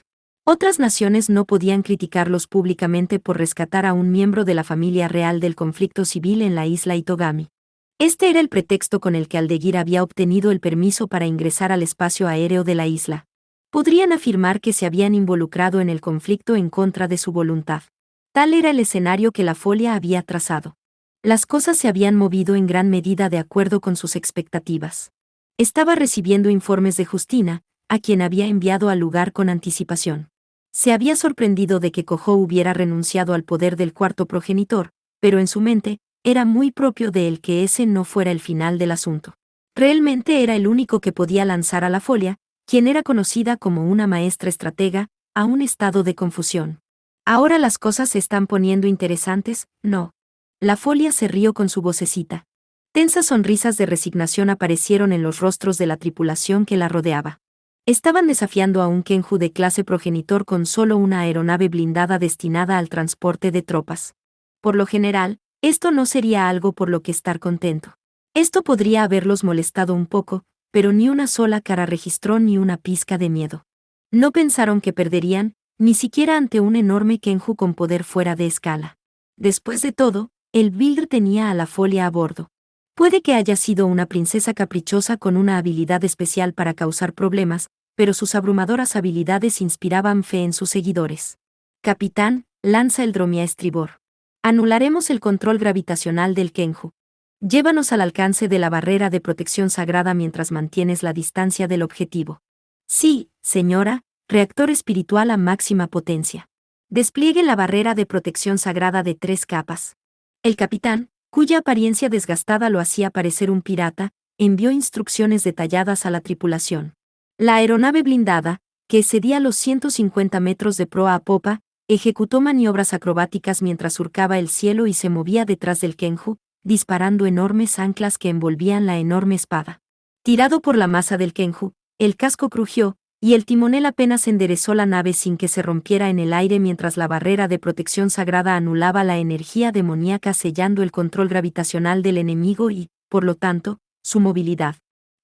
Otras naciones no podían criticarlos públicamente por rescatar a un miembro de la familia real del conflicto civil en la isla Itogami. Este era el pretexto con el que Aldeguir había obtenido el permiso para ingresar al espacio aéreo de la isla. Podrían afirmar que se habían involucrado en el conflicto en contra de su voluntad. Tal era el escenario que la Folia había trazado. Las cosas se habían movido en gran medida de acuerdo con sus expectativas. Estaba recibiendo informes de Justina, a quien había enviado al lugar con anticipación. Se había sorprendido de que Kohou hubiera renunciado al poder del cuarto progenitor, pero en su mente, era muy propio de él que ese no fuera el final del asunto. Realmente era el único que podía lanzar a la Folia, quien era conocida como una maestra estratega, a un estado de confusión. Ahora las cosas se están poniendo interesantes, ¿no? La Folia se rió con su vocecita. Tensas sonrisas de resignación aparecieron en los rostros de la tripulación que la rodeaba. Estaban desafiando a un Kenju de clase progenitor con solo una aeronave blindada destinada al transporte de tropas. Por lo general, esto no sería algo por lo que estar contento. Esto podría haberlos molestado un poco, pero ni una sola cara registró ni una pizca de miedo. No pensaron que perderían, ni siquiera ante un enorme Kenju con poder fuera de escala. Después de todo, el Bildr tenía a la Folia a bordo. Puede que haya sido una princesa caprichosa con una habilidad especial para causar problemas, pero sus abrumadoras habilidades inspiraban fe en sus seguidores. Capitán, lanza el dromia a estribor. Anularemos el control gravitacional del Kenju. Llévanos al alcance de la barrera de protección sagrada mientras mantienes la distancia del objetivo. Sí, señora, reactor espiritual a máxima potencia. Despliegue la barrera de protección sagrada de 3 capas. El capitán, cuya apariencia desgastada lo hacía parecer un pirata, envió instrucciones detalladas a la tripulación. La aeronave blindada, que excedía los 150 metros de proa a popa, ejecutó maniobras acrobáticas mientras surcaba el cielo y se movía detrás del Kenju, disparando enormes anclas que envolvían la enorme espada. Tirado por la masa del Kenju, el casco crujió, y el timonel apenas enderezó la nave sin que se rompiera en el aire mientras la barrera de protección sagrada anulaba la energía demoníaca sellando el control gravitacional del enemigo y, por lo tanto, su movilidad.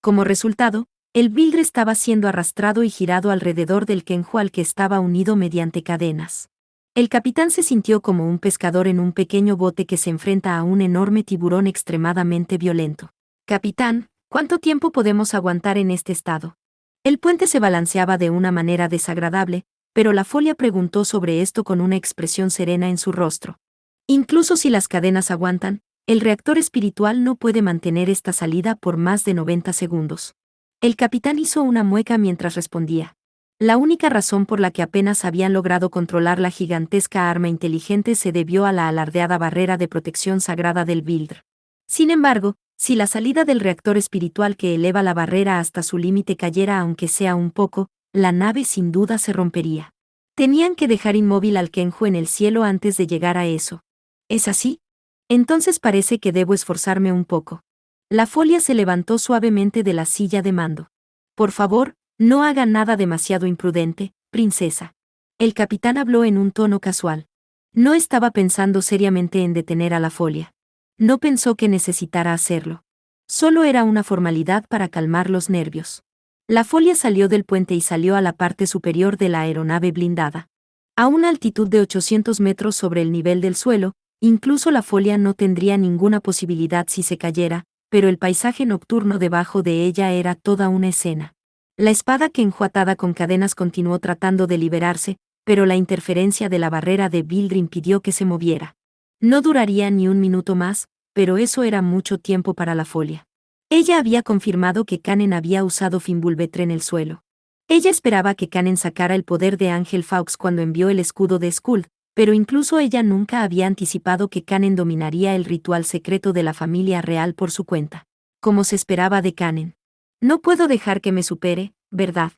Como resultado, el Vildre estaba siendo arrastrado y girado alrededor del Kenju al que estaba unido mediante cadenas. El capitán se sintió como un pescador en un pequeño bote que se enfrenta a un enorme tiburón extremadamente violento. Capitán, ¿cuánto tiempo podemos aguantar en este estado? El puente se balanceaba de una manera desagradable, pero la Folia preguntó sobre esto con una expresión serena en su rostro. Incluso si las cadenas aguantan, el reactor espiritual no puede mantener esta salida por más de 90 segundos. El capitán hizo una mueca mientras respondía. La única razón por la que apenas habían logrado controlar la gigantesca arma inteligente se debió a la alardeada barrera de protección sagrada del Vildr. Sin embargo, si la salida del reactor espiritual que eleva la barrera hasta su límite cayera aunque sea un poco, la nave sin duda se rompería. Tenían que dejar inmóvil al Kenju en el cielo antes de llegar a eso. ¿Es así? Entonces parece que debo esforzarme un poco. La Folia se levantó suavemente de la silla de mando. Por favor, no haga nada demasiado imprudente, princesa. El capitán habló en un tono casual. No estaba pensando seriamente en detener a la Folia. No pensó que necesitara hacerlo. Solo era una formalidad para calmar los nervios. La Folia salió del puente y salió a la parte superior de la aeronave blindada. A una altitud de 800 metros sobre el nivel del suelo, incluso la Folia no tendría ninguna posibilidad si se cayera, pero el paisaje nocturno debajo de ella era toda una escena. La espada que enjuatada con cadenas continuó tratando de liberarse, pero la interferencia de la barrera de Vildre impidió que se moviera. No duraría ni un minuto más, pero eso era mucho tiempo para la Folia. Ella había confirmado que Kanen había usado Fimbulvetre en el suelo. Ella esperaba que Kanen sacara el poder de Ángel Fawkes cuando envió el escudo de Skuld, pero incluso ella nunca había anticipado que Kanen dominaría el ritual secreto de la familia real por su cuenta. Como se esperaba de Kanen. No puedo dejar que me supere, ¿verdad?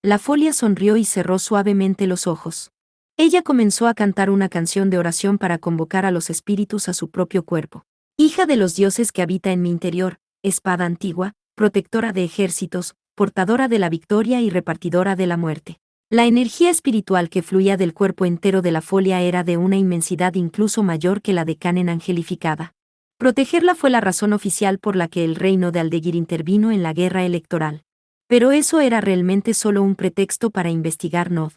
La Folia sonrió y cerró suavemente los ojos. Ella comenzó a cantar una canción de oración para convocar a los espíritus a su propio cuerpo. Hija de los dioses que habita en mi interior, espada antigua, protectora de ejércitos, portadora de la victoria y repartidora de la muerte. La energía espiritual que fluía del cuerpo entero de la Folia era de una inmensidad incluso mayor que la de Kanen angelificada. Protegerla fue la razón oficial por la que el reino de Aldeguir intervino en la guerra electoral. Pero eso era realmente solo un pretexto para investigar Nod.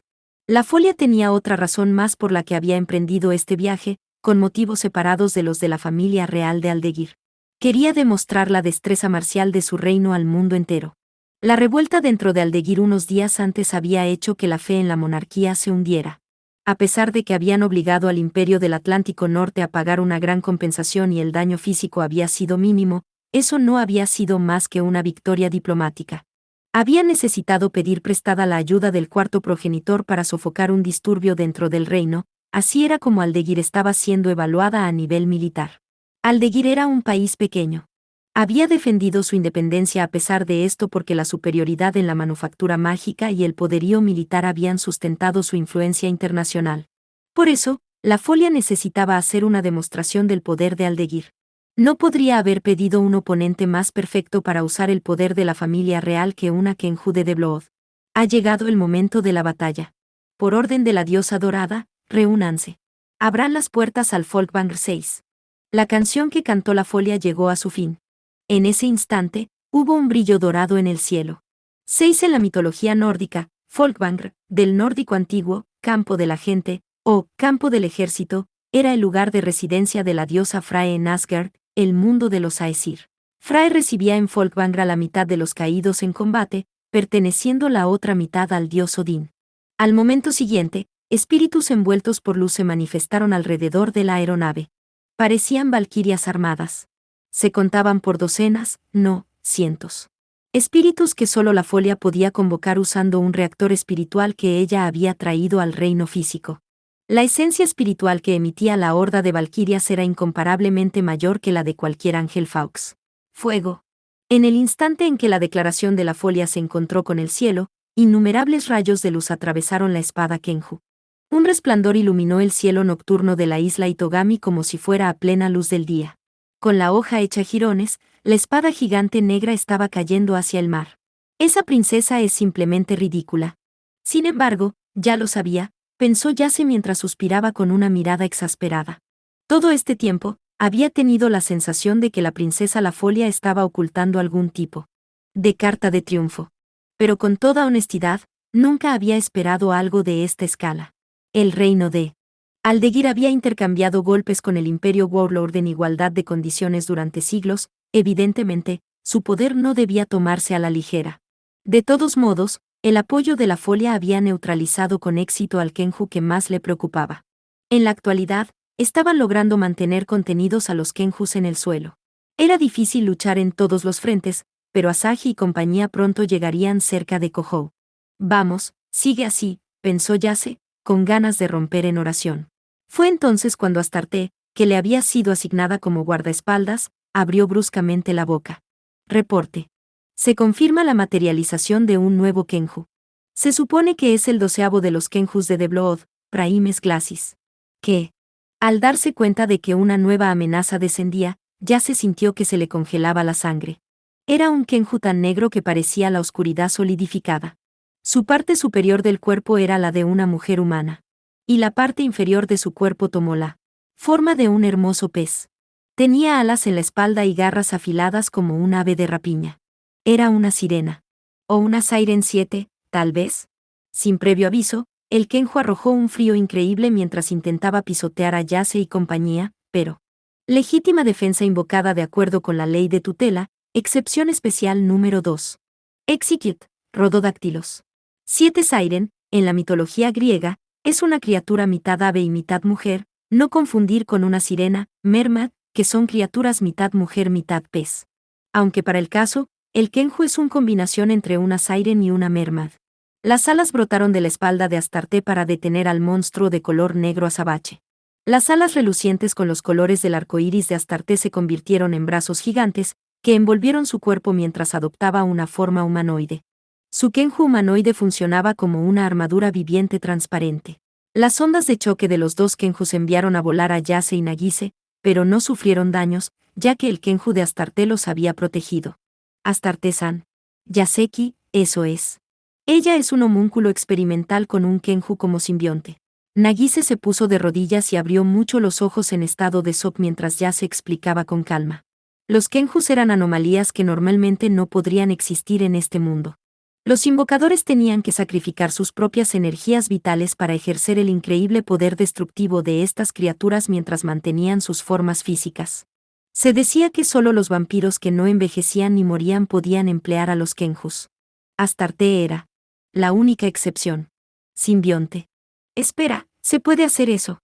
La Folia tenía otra razón más por la que había emprendido este viaje, con motivos separados de los de la familia real de Aldeguir. Quería demostrar la destreza marcial de su reino al mundo entero. La revuelta dentro de Aldeguir unos días antes había hecho que la fe en la monarquía se hundiera. A pesar de que habían obligado al Imperio del Atlántico Norte a pagar una gran compensación y el daño físico había sido mínimo, eso no había sido más que una victoria diplomática. Había necesitado pedir prestada la ayuda del cuarto progenitor para sofocar un disturbio dentro del reino, así era como Aldeguir estaba siendo evaluada a nivel militar. Aldeguir era un país pequeño. Había defendido su independencia a pesar de esto porque la superioridad en la manufactura mágica y el poderío militar habían sustentado su influencia internacional. Por eso, la Folia necesitaba hacer una demostración del poder de Aldeguir. No podría haber pedido un oponente más perfecto para usar el poder de la familia real que una Kenju de Blood. Ha llegado el momento de la batalla. Por orden de la diosa dorada, reúnanse. Abran las puertas al Folkvangr 6. La canción que cantó la Folia llegó a su fin. En ese instante, hubo un brillo dorado en el cielo. 6 en la mitología nórdica, Folkvangr, del nórdico antiguo, campo de la gente, o campo del ejército, era el lugar de residencia de la diosa Frey en Asgard, el mundo de los Aesir. Frey recibía en Folkvangr a la mitad de los caídos en combate, perteneciendo la otra mitad al dios Odín. Al momento siguiente, espíritus envueltos por luz se manifestaron alrededor de la aeronave. Parecían valquirias armadas. Se contaban por docenas, no, cientos. Espíritus que solo la Folia podía convocar usando un reactor espiritual que ella había traído al reino físico. La esencia espiritual que emitía la horda de valquirias era incomparablemente mayor que la de cualquier ángel Fawkes. Fuego. En el instante en que la declaración de la Folia se encontró con el cielo, innumerables rayos de luz atravesaron la espada Kenju. Un resplandor iluminó el cielo nocturno de la isla Itogami como si fuera a plena luz del día. Con la hoja hecha jirones, la espada gigante negra estaba cayendo hacia el mar. Esa princesa es simplemente ridícula. Sin embargo, ya lo sabía, pensó Yase mientras suspiraba con una mirada exasperada. Todo este tiempo, había tenido la sensación de que la princesa La Folia estaba ocultando algún tipo de carta de triunfo. Pero con toda honestidad, nunca había esperado algo de esta escala. El reino de Aldeguir había intercambiado golpes con el Imperio Warlord en igualdad de condiciones durante siglos, evidentemente, su poder no debía tomarse a la ligera. De todos modos, el apoyo de La Folia había neutralizado con éxito al Kenju que más le preocupaba. En la actualidad, estaban logrando mantener contenidos a los Kenjus en el suelo. Era difícil luchar en todos los frentes, pero Asahi y compañía pronto llegarían cerca de Kohou. Vamos, sigue así, pensó Yase, con ganas de romper en oración. Fue entonces cuando Astarte, que le había sido asignada como guardaespaldas, abrió bruscamente la boca. Reporte. Se confirma la materialización de un nuevo Kenju. Se supone que es el 12º de los Kenjus de The Blood, Primes Glacis. Que, al darse cuenta de que una nueva amenaza descendía, ya se sintió que se le congelaba la sangre. Era un Kenju tan negro que parecía la oscuridad solidificada. Su parte superior del cuerpo era la de una mujer humana. Y la parte inferior de su cuerpo tomó la forma de un hermoso pez. Tenía alas en la espalda y garras afiladas como un ave de rapiña. Era una sirena. O una Siren 7, tal vez. Sin previo aviso, el Kenju arrojó un frío increíble mientras intentaba pisotear a Yase y compañía, pero legítima defensa invocada de acuerdo con la ley de tutela, excepción especial número 2. Execute, Rododáctilos. 7 Siren, en la mitología griega, es una criatura mitad ave y mitad mujer, no confundir con una sirena, mermaid, que son criaturas mitad mujer mitad pez. Aunque para el caso, el Kenju es una combinación entre una siren y una mermaid. Las alas brotaron de la espalda de Astarte para detener al monstruo de color negro azabache. Las alas relucientes con los colores del arco iris de Astarte se convirtieron en brazos gigantes, que envolvieron su cuerpo mientras adoptaba una forma humanoide. Su Kenju humanoide funcionaba como una armadura viviente transparente. Las ondas de choque de los dos Kenjus enviaron a volar a Yase y Nagise, pero no sufrieron daños, ya que el Kenju de Astarte los había protegido. Astarte-san. Yaseki, eso es. Ella es un homúnculo experimental con un Kenju como simbionte. Nagise se puso de rodillas y abrió mucho los ojos en estado de shock mientras Yase explicaba con calma. Los Kenjus eran anomalías que normalmente no podrían existir en este mundo. Los invocadores tenían que sacrificar sus propias energías vitales para ejercer el increíble poder destructivo de estas criaturas mientras mantenían sus formas físicas. Se decía que solo los vampiros que no envejecían ni morían podían emplear a los Kenjus. Astarte era la única excepción. Simbionte. Espera, ¿se puede hacer eso?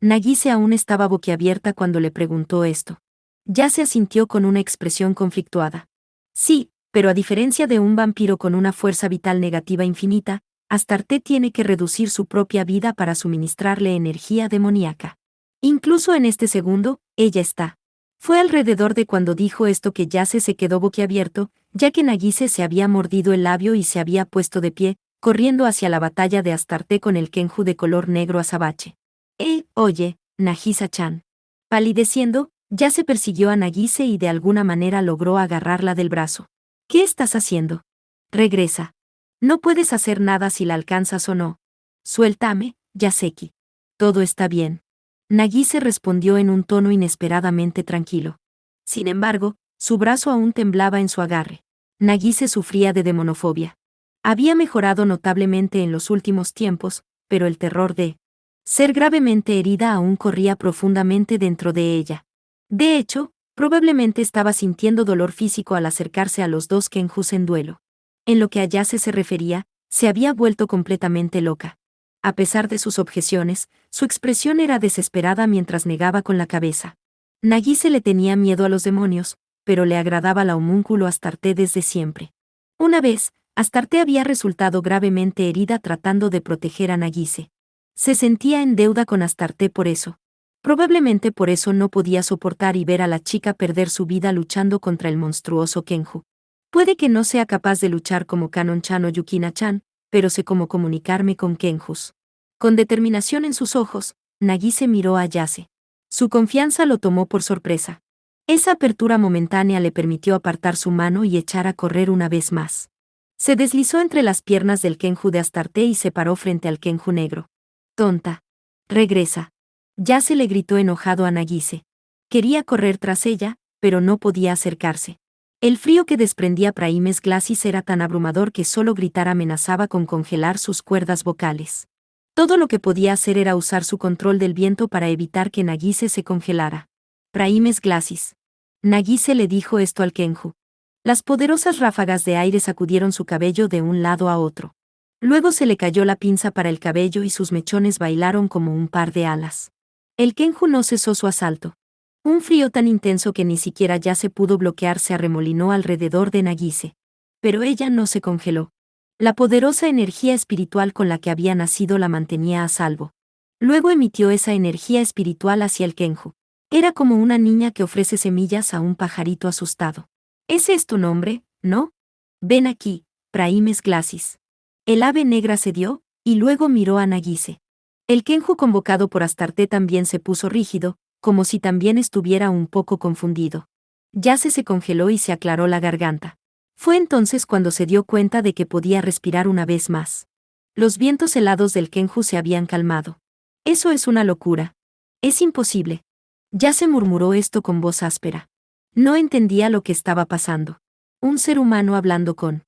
Nagise aún estaba boquiabierta cuando le preguntó esto. Ya se asintió con una expresión conflictuada. Sí, pero a diferencia de un vampiro con una fuerza vital negativa infinita, Astarte tiene que reducir su propia vida para suministrarle energía demoníaca. Incluso en este segundo, ella está. Fue alrededor de cuando dijo esto que Yase se quedó boquiabierto, ya que Nagise se había mordido el labio y se había puesto de pie, corriendo hacia la batalla de Astarte con el Kenju de color negro azabache. Oye, Nagisa-chan. Palideciendo, Yase persiguió a Nagise y de alguna manera logró agarrarla del brazo. ¿Qué estás haciendo? Regresa. No puedes hacer nada si la alcanzas o no. Suéltame, Yaseki. Todo está bien. Nagise respondió en un tono inesperadamente tranquilo. Sin embargo, su brazo aún temblaba en su agarre. Nagise sufría de demonofobia. Había mejorado notablemente en los últimos tiempos, pero el terror de ser gravemente herida aún corría profundamente dentro de ella. De hecho, probablemente estaba sintiendo dolor físico al acercarse a los dos Kenjus en duelo. En lo que a Yase se refería, se había vuelto completamente loca. A pesar de sus objeciones, su expresión era desesperada mientras negaba con la cabeza. Nagise le tenía miedo a los demonios, pero le agradaba la homúnculo Astarte desde siempre. Una vez, Astarte había resultado gravemente herida tratando de proteger a Nagise. Se sentía en deuda con Astarte por eso. Probablemente por eso no podía soportar y ver a la chica perder su vida luchando contra el monstruoso Kenju. Puede que no sea capaz de luchar como Kanon-chan o Yukina-chan, pero sé cómo comunicarme con Kenjus. Con determinación en sus ojos, Nagise miró a Yase. Su confianza lo tomó por sorpresa. Esa apertura momentánea le permitió apartar su mano y echar a correr una vez más. Se deslizó entre las piernas del Kenju de Astarte y se paró frente al Kenju negro. Tonta. Regresa. Yase le gritó enojado a Nagise. Quería correr tras ella, pero no podía acercarse. El frío que desprendía Primes Glacis era tan abrumador que solo gritar amenazaba con congelar sus cuerdas vocales. Todo lo que podía hacer era usar su control del viento para evitar que Nagise se congelara. Primes Glacis. Nagise le dijo esto al Kenju. Las poderosas ráfagas de aire sacudieron su cabello de un lado a otro. Luego se le cayó la pinza para el cabello y sus mechones bailaron como un par de alas. El Kenju no cesó su asalto. Un frío tan intenso que ni siquiera ya se pudo bloquear se arremolinó alrededor de Nagise. Pero ella no se congeló. La poderosa energía espiritual con la que había nacido la mantenía a salvo. Luego emitió esa energía espiritual hacia el Kenju. Era como una niña que ofrece semillas a un pajarito asustado. «¿Ese es tu nombre, no? Ven aquí, Primes Glacis». El ave negra cedió, y luego miró a Nagise. El Kenju convocado por Astarte también se puso rígido, como si también estuviera un poco confundido. Yase se congeló y se aclaró la garganta. Fue entonces cuando se dio cuenta de que podía respirar una vez más. Los vientos helados del Kenju se habían calmado. «Eso es una locura. Es imposible». Yase murmuró esto con voz áspera. No entendía lo que estaba pasando. Un ser humano hablando con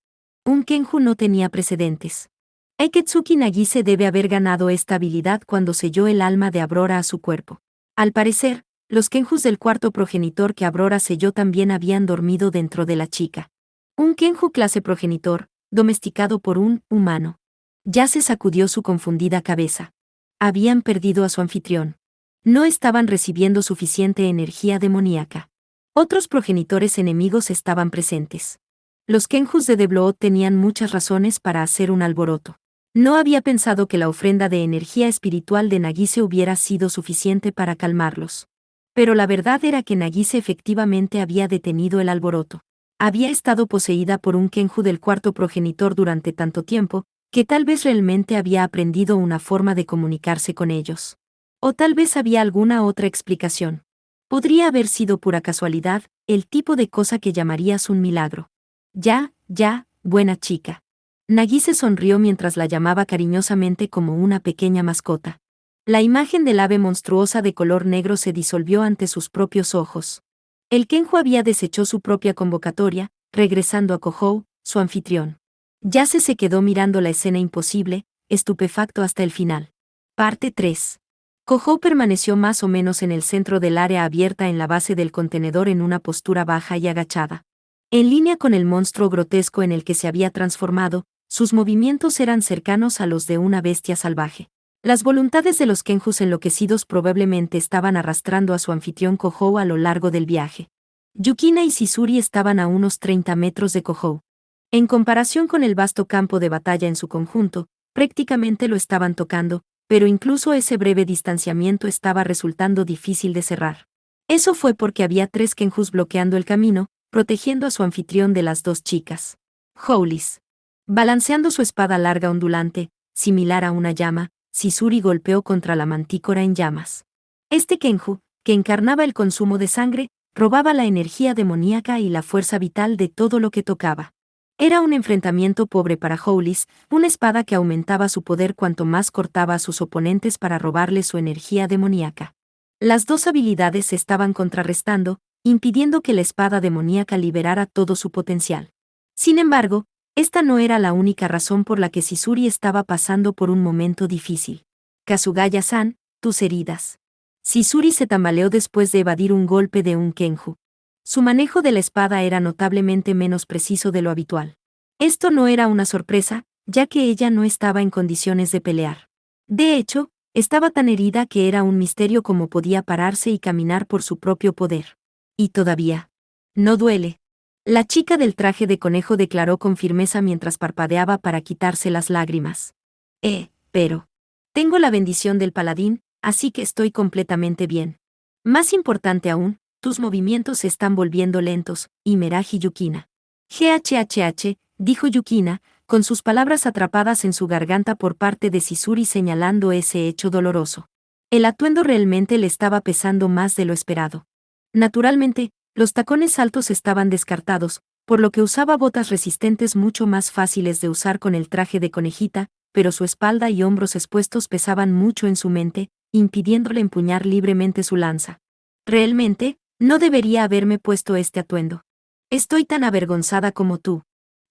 un Kenju no tenía precedentes. Eketsuki Nagise debe haber ganado esta habilidad cuando selló el alma de Aurora a su cuerpo. Al parecer, los Kenjus del cuarto progenitor que Aurora selló también habían dormido dentro de la chica. Un Kenju clase progenitor, domesticado por un humano. Yase sacudió su confundida cabeza. Habían perdido a su anfitrión. No estaban recibiendo suficiente energía demoníaca. Otros progenitores enemigos estaban presentes. Los Kenjus de Deblood tenían muchas razones para hacer un alboroto. No había pensado que la ofrenda de energía espiritual de Nagise hubiera sido suficiente para calmarlos. Pero la verdad era que Nagise efectivamente había detenido el alboroto. Había estado poseída por un Kenju del cuarto progenitor durante tanto tiempo, que tal vez realmente había aprendido una forma de comunicarse con ellos. O tal vez había alguna otra explicación. Podría haber sido pura casualidad, el tipo de cosa que llamarías un milagro. Ya, buena chica. Nagise sonrió mientras la llamaba cariñosamente como una pequeña mascota. La imagen del ave monstruosa de color negro se disolvió ante sus propios ojos. El Kenju había desechó su propia convocatoria, regresando a Kohou, su anfitrión. Yase se quedó mirando la escena imposible, estupefacto hasta el final. Parte 3. Kohou permaneció más o menos en el centro del área abierta en la base del contenedor en una postura baja y agachada. En línea con el monstruo grotesco en el que se había transformado, sus movimientos eran cercanos a los de una bestia salvaje. Las voluntades de los Kenjus enloquecidos probablemente estaban arrastrando a su anfitrión Kohou a lo largo del viaje. Yukina y Sisuri estaban a unos 30 metros de Kohou. En comparación con el vasto campo de batalla en su conjunto, prácticamente lo estaban tocando, pero incluso ese breve distanciamiento estaba resultando difícil de cerrar. Eso fue porque había 3 Kenjus bloqueando el camino, protegiendo a su anfitrión de las 2 chicas. Howlis. Balanceando su espada larga ondulante, similar a una llama, Sisuri golpeó contra la mantícora en llamas. Este Kenju, que encarnaba el consumo de sangre, robaba la energía demoníaca y la fuerza vital de todo lo que tocaba. Era un enfrentamiento pobre para Howlis, una espada que aumentaba su poder cuanto más cortaba a sus oponentes para robarle su energía demoníaca. Las 2 habilidades se estaban contrarrestando, impidiendo que la espada demoníaca liberara todo su potencial. Sin embargo, esta no era la única razón por la que Sisuri estaba pasando por un momento difícil. Kasugaya-san, tus heridas. Sisuri se tambaleó después de evadir un golpe de un Kenju. Su manejo de la espada era notablemente menos preciso de lo habitual. Esto no era una sorpresa, ya que ella no estaba en condiciones de pelear. De hecho, estaba tan herida que era un misterio cómo podía pararse y caminar por su propio poder. Y todavía. No duele. La chica del traje de conejo declaró con firmeza mientras parpadeaba para quitarse las lágrimas. Pero. Tengo la bendición del paladín, así que estoy completamente bien. Más importante aún, tus movimientos se están volviendo lentos, Imeraji Yukina. GHHH, dijo Yukina, con sus palabras atrapadas en su garganta por parte de Sisuri señalando ese hecho doloroso. El atuendo realmente le estaba pesando más de lo esperado. Naturalmente, los tacones altos estaban descartados, por lo que usaba botas resistentes mucho más fáciles de usar con el traje de conejita, pero su espalda y hombros expuestos pesaban mucho en su mente, impidiéndole empuñar libremente su lanza. Realmente, no debería haberme puesto este atuendo. Estoy tan avergonzada como tú.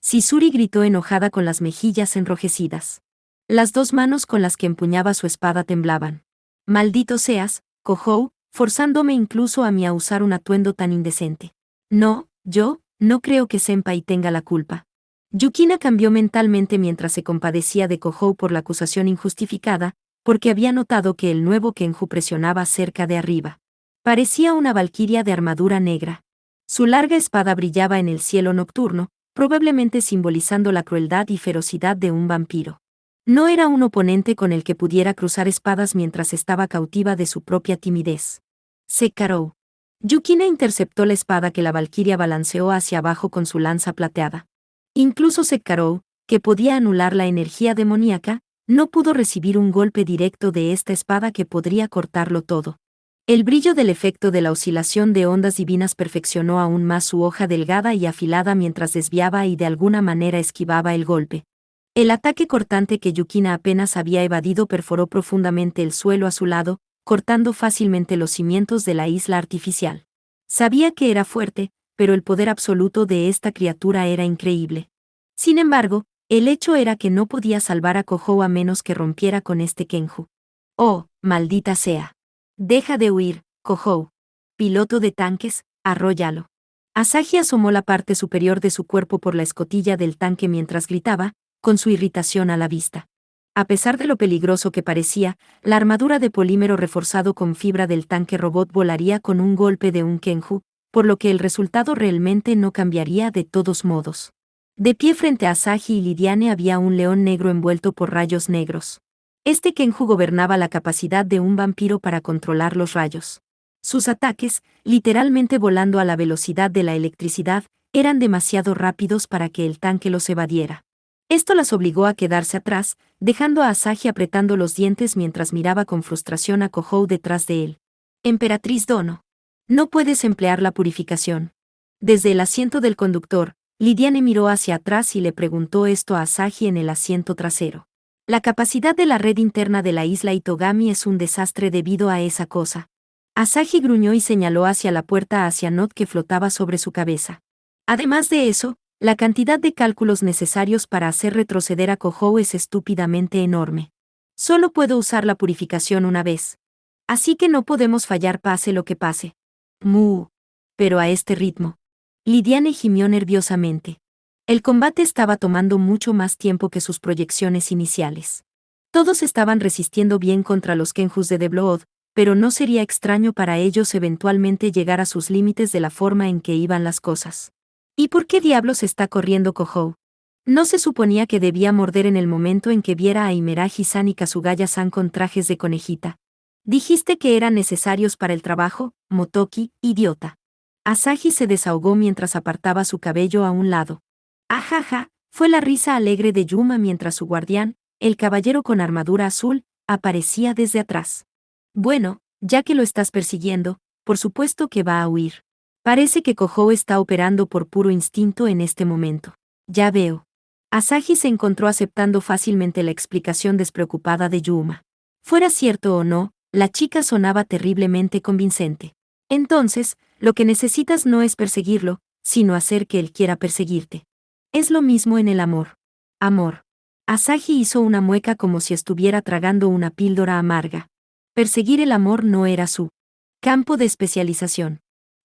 Sisuri gritó enojada con las mejillas enrojecidas. Las dos manos con las que empuñaba su espada temblaban. Maldito seas, Kohou, forzándome incluso a mí a usar un atuendo tan indecente. No, yo, no creo que Senpai tenga la culpa. Yukina cambió mentalmente mientras se compadecía de Kohou por la acusación injustificada, porque había notado que el nuevo Kenju presionaba cerca de arriba. Parecía una valquiria de armadura negra. Su larga espada brillaba en el cielo nocturno, probablemente simbolizando la crueldad y ferocidad de un vampiro. No era un oponente con el que pudiera cruzar espadas mientras estaba cautiva de su propia timidez. Sekarou. Yukina interceptó la espada que la valquiria balanceó hacia abajo con su lanza plateada. Incluso Sekarou, que podía anular la energía demoníaca, no pudo recibir un golpe directo de esta espada que podría cortarlo todo. El brillo del efecto de la oscilación de ondas divinas perfeccionó aún más su hoja delgada y afilada mientras desviaba y de alguna manera esquivaba el golpe. El ataque cortante que Yukina apenas había evadido perforó profundamente el suelo a su lado, cortando fácilmente los cimientos de la isla artificial. Sabía que era fuerte, pero el poder absoluto de esta criatura era increíble. Sin embargo, el hecho era que no podía salvar a Kohou a menos que rompiera con este Kenju. ¡Oh, maldita sea! Deja de huir, Kohou. Piloto de tanques, arróllalo. Asahi asomó la parte superior de su cuerpo por la escotilla del tanque mientras gritaba, con su irritación a la vista. A pesar de lo peligroso que parecía, la armadura de polímero reforzado con fibra del tanque robot volaría con un golpe de un Kenju, por lo que el resultado realmente no cambiaría de todos modos. De pie frente a Asahi y Lidiane había un león negro envuelto por rayos negros. Este Kenju gobernaba la capacidad de un vampiro para controlar los rayos. Sus ataques, literalmente volando a la velocidad de la electricidad, eran demasiado rápidos para que el tanque los evadiera. Esto las obligó a quedarse atrás, dejando a Asahi apretando los dientes mientras miraba con frustración a Kohou detrás de él. Emperatriz Dono. No puedes emplear la purificación. Desde el asiento del conductor, Lidiane miró hacia atrás y le preguntó esto a Asahi en el asiento trasero. La capacidad de la red interna de la isla Itogami es un desastre debido a esa cosa. Asahi gruñó y señaló hacia la puerta hacia Not que flotaba sobre su cabeza. Además de eso, la cantidad de cálculos necesarios para hacer retroceder a Kohou es estúpidamente enorme. Solo puedo usar la purificación una vez. Así que no podemos fallar pase lo que pase. Mu. Pero a este ritmo. Lidiane gimió nerviosamente. El combate estaba tomando mucho más tiempo que sus proyecciones iniciales. Todos estaban resistiendo bien contra los Kenjus de The Blood, pero no sería extraño para ellos eventualmente llegar a sus límites de la forma en que iban las cosas. ¿Y por qué diablos está corriendo Kohou? No se suponía que debía morder en el momento en que viera a Imeraji-san y Kasugaya-san con trajes de conejita. Dijiste que eran necesarios para el trabajo, Motoki, idiota. Asahi se desahogó mientras apartaba su cabello a un lado. Ajaja, fue la risa alegre de Yuma mientras su guardián, el caballero con armadura azul, aparecía desde atrás. Bueno, ya que lo estás persiguiendo, por supuesto que va a huir. Parece que Kohou está operando por puro instinto en este momento. Ya veo. Asahi se encontró aceptando fácilmente la explicación despreocupada de Yuma. Fuera cierto o no, la chica sonaba terriblemente convincente. Entonces, lo que necesitas no es perseguirlo, sino hacer que él quiera perseguirte. Es lo mismo en el amor. Amor. Asahi hizo una mueca como si estuviera tragando una píldora amarga. Perseguir el amor no era su campo de especialización.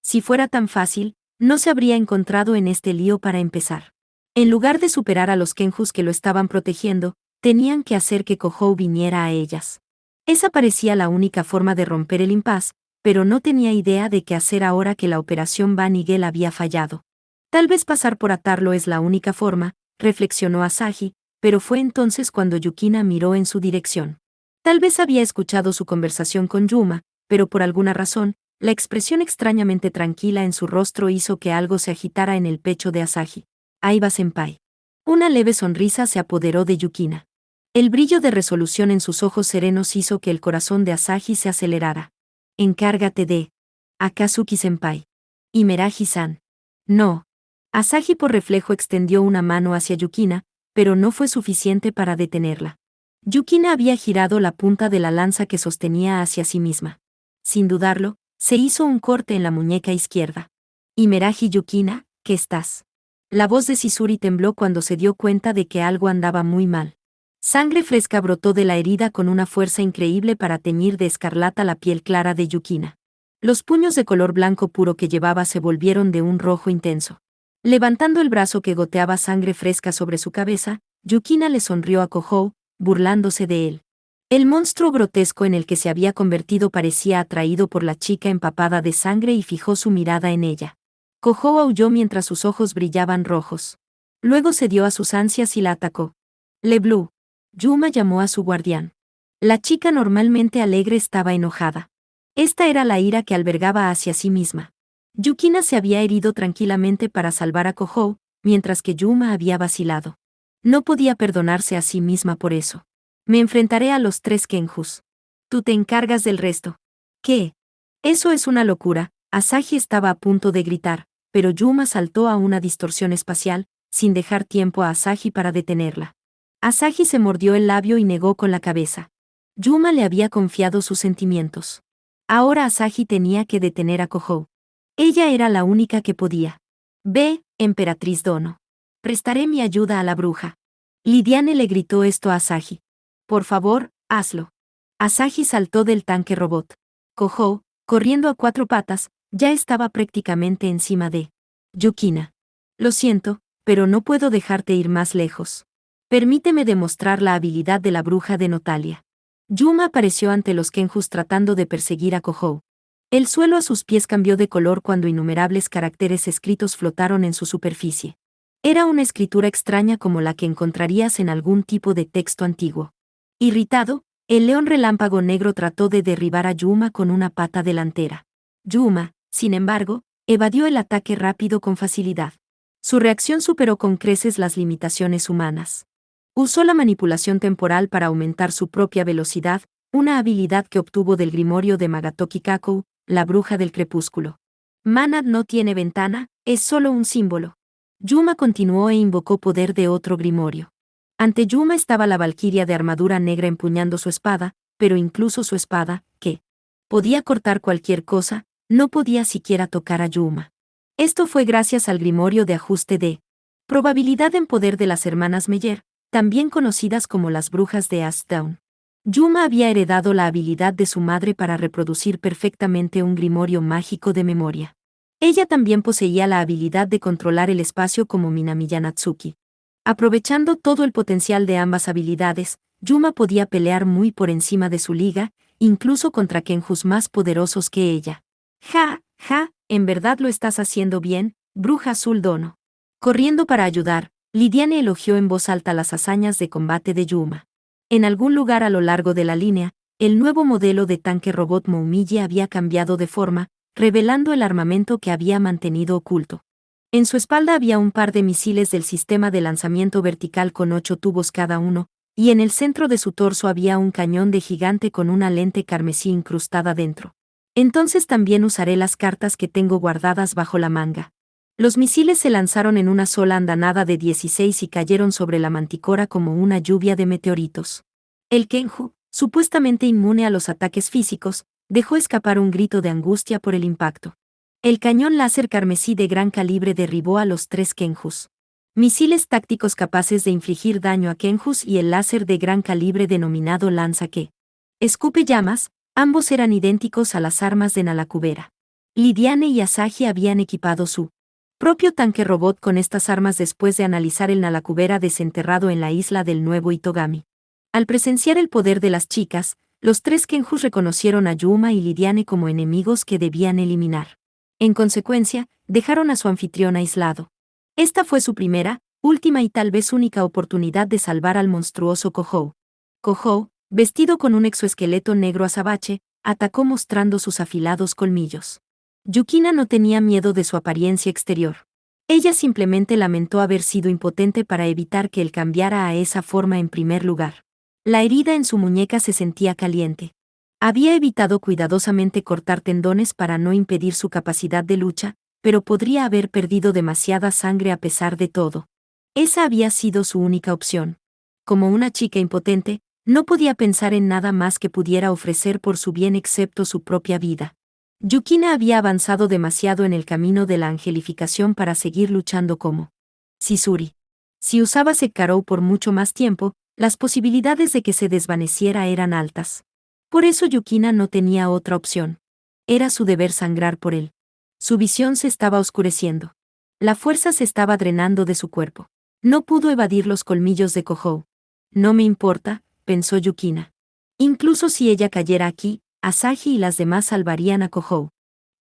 Si fuera tan fácil, no se habría encontrado en este lío para empezar. En lugar de superar a los Kenjus que lo estaban protegiendo, tenían que hacer que Kohou viniera a ellas. Esa parecía la única forma de romper el impas, pero no tenía idea de qué hacer ahora que la operación Van Igel había fallado. Tal vez pasar por atarlo es la única forma, reflexionó Asahi, pero fue entonces cuando Yukina miró en su dirección. Tal vez había escuchado su conversación con Yuma, pero por alguna razón, la expresión extrañamente tranquila en su rostro hizo que algo se agitara en el pecho de Asahi. Aiba senpai. Una leve sonrisa se apoderó de Yukina. El brillo de resolución en sus ojos serenos hizo que el corazón de Asahi se acelerara. Encárgate de Akatsuki senpai. Imeraji-san. No. Asahi por reflejo extendió una mano hacia Yukina, pero no fue suficiente para detenerla. Yukina había girado la punta de la lanza que sostenía hacia sí misma. Sin dudarlo, se hizo un corte en la muñeca izquierda. «Imeraji Yukina, ¿qué estás?» La voz de Sisuri tembló cuando se dio cuenta de que algo andaba muy mal. Sangre fresca brotó de la herida con una fuerza increíble para teñir de escarlata la piel clara de Yukina. Los puños de color blanco puro que llevaba se volvieron de un rojo intenso. Levantando el brazo que goteaba sangre fresca sobre su cabeza, Yukina le sonrió a Kohou, burlándose de él. El monstruo grotesco en el que se había convertido parecía atraído por la chica empapada de sangre y fijó su mirada en ella. Kohou aulló mientras sus ojos brillaban rojos. Luego cedió a sus ansias y la atacó. «Le Blue». Yuma llamó a su guardián. La chica normalmente alegre estaba enojada. Esta era la ira que albergaba hacia sí misma. Yukina se había herido tranquilamente para salvar a Kohou, mientras que Yuma había vacilado. No podía perdonarse a sí misma por eso. «Me enfrentaré a los 3 Kenjus. Tú te encargas del resto». «¿Qué? Eso es una locura». Asahi estaba a punto de gritar, pero Yuma saltó a una distorsión espacial, sin dejar tiempo a Asahi para detenerla. Asahi se mordió el labio y negó con la cabeza. Yuma le había confiado sus sentimientos. Ahora Asahi tenía que detener a Kohou. Ella era la única que podía. «Ve, Emperatriz Dono. Prestaré mi ayuda a la bruja». Lidiane le gritó esto a Asahi. «Por favor, hazlo». Asahi saltó del tanque robot. Kohou, corriendo a 4 patas, ya estaba prácticamente encima de Yukina. «Lo siento, pero no puedo dejarte ir más lejos. Permíteme demostrar la habilidad de la bruja de Notalia». Yuma apareció ante los Kenjus tratando de perseguir a Kohou. El suelo a sus pies cambió de color cuando innumerables caracteres escritos flotaron en su superficie. Era una escritura extraña como la que encontrarías en algún tipo de texto antiguo. Irritado, el león relámpago negro trató de derribar a Yuma con una pata delantera. Yuma, sin embargo, evadió el ataque rápido con facilidad. Su reacción superó con creces las limitaciones humanas. Usó la manipulación temporal para aumentar su propia velocidad, una habilidad que obtuvo del grimorio de Magatoki Kakou, la bruja del crepúsculo. «Manad no tiene ventana, es solo un símbolo». Yuma continuó e invocó poder de otro grimorio. Ante Yuma estaba la valquiria de armadura negra empuñando su espada, pero incluso su espada, que podía cortar cualquier cosa, no podía siquiera tocar a Yuma. Esto fue gracias al grimorio de ajuste de probabilidad en poder de las hermanas Meyer, también conocidas como las brujas de Ashdown. Yuma había heredado la habilidad de su madre para reproducir perfectamente un grimorio mágico de memoria. Ella también poseía la habilidad de controlar el espacio como Minamiya Natsuki. Aprovechando todo el potencial de ambas habilidades, Yuma podía pelear muy por encima de su liga, incluso contra Kenjus más poderosos que ella. «Ja, ja, en verdad lo estás haciendo bien, bruja azul Dono». Corriendo para ayudar, Lidiane elogió en voz alta las hazañas de combate de Yuma. En algún lugar a lo largo de la línea, el nuevo modelo de tanque robot Moumiji había cambiado de forma, revelando el armamento que había mantenido oculto. En su espalda había un par de misiles del sistema de lanzamiento vertical con 8 tubos cada uno, y en el centro de su torso había un cañón de gigante con una lente carmesí incrustada dentro. «Entonces también usaré las cartas que tengo guardadas bajo la manga». Los misiles se lanzaron en una sola andanada de 16 y cayeron sobre la manticora como una lluvia de meteoritos. El Kenju, supuestamente inmune a los ataques físicos, dejó escapar un grito de angustia por el impacto. El cañón láser carmesí de gran calibre derribó a los 3 Kenjus. Misiles tácticos capaces de infligir daño a Kenjus y el láser de gran calibre denominado lanza que escupe llamas, ambos eran idénticos a las armas de Nalakubera. Lidiane y Asahi habían equipado su propio tanque robot con estas armas después de analizar el Nalakubera desenterrado en la isla del Nuevo Itogami. Al presenciar el poder de las chicas, los 3 Kenjus reconocieron a Yuma y Lidiane como enemigos que debían eliminar. En consecuencia, dejaron a su anfitrión aislado. Esta fue su primera, última y tal vez única oportunidad de salvar al monstruoso Kohou. Kohou, vestido con un exoesqueleto negro azabache, atacó mostrando sus afilados colmillos. Yukina no tenía miedo de su apariencia exterior. Ella simplemente lamentó haber sido impotente para evitar que él cambiara a esa forma en primer lugar. La herida en su muñeca se sentía caliente. Había evitado cuidadosamente cortar tendones para no impedir su capacidad de lucha, pero podría haber perdido demasiada sangre a pesar de todo. Esa había sido su única opción. Como una chica impotente, no podía pensar en nada más que pudiera ofrecer por su bien excepto su propia vida. Yukina había avanzado demasiado en el camino de la angelificación para seguir luchando como Chizuri. Si usaba Sekirou por mucho más tiempo, las posibilidades de que se desvaneciera eran altas. Por eso Yukina no tenía otra opción. Era su deber sangrar por él. Su visión se estaba oscureciendo. La fuerza se estaba drenando de su cuerpo. No pudo evadir los colmillos de Kohou. No me importa, pensó Yukina. Incluso si ella cayera aquí, Asahi y las demás salvarían a Kohou.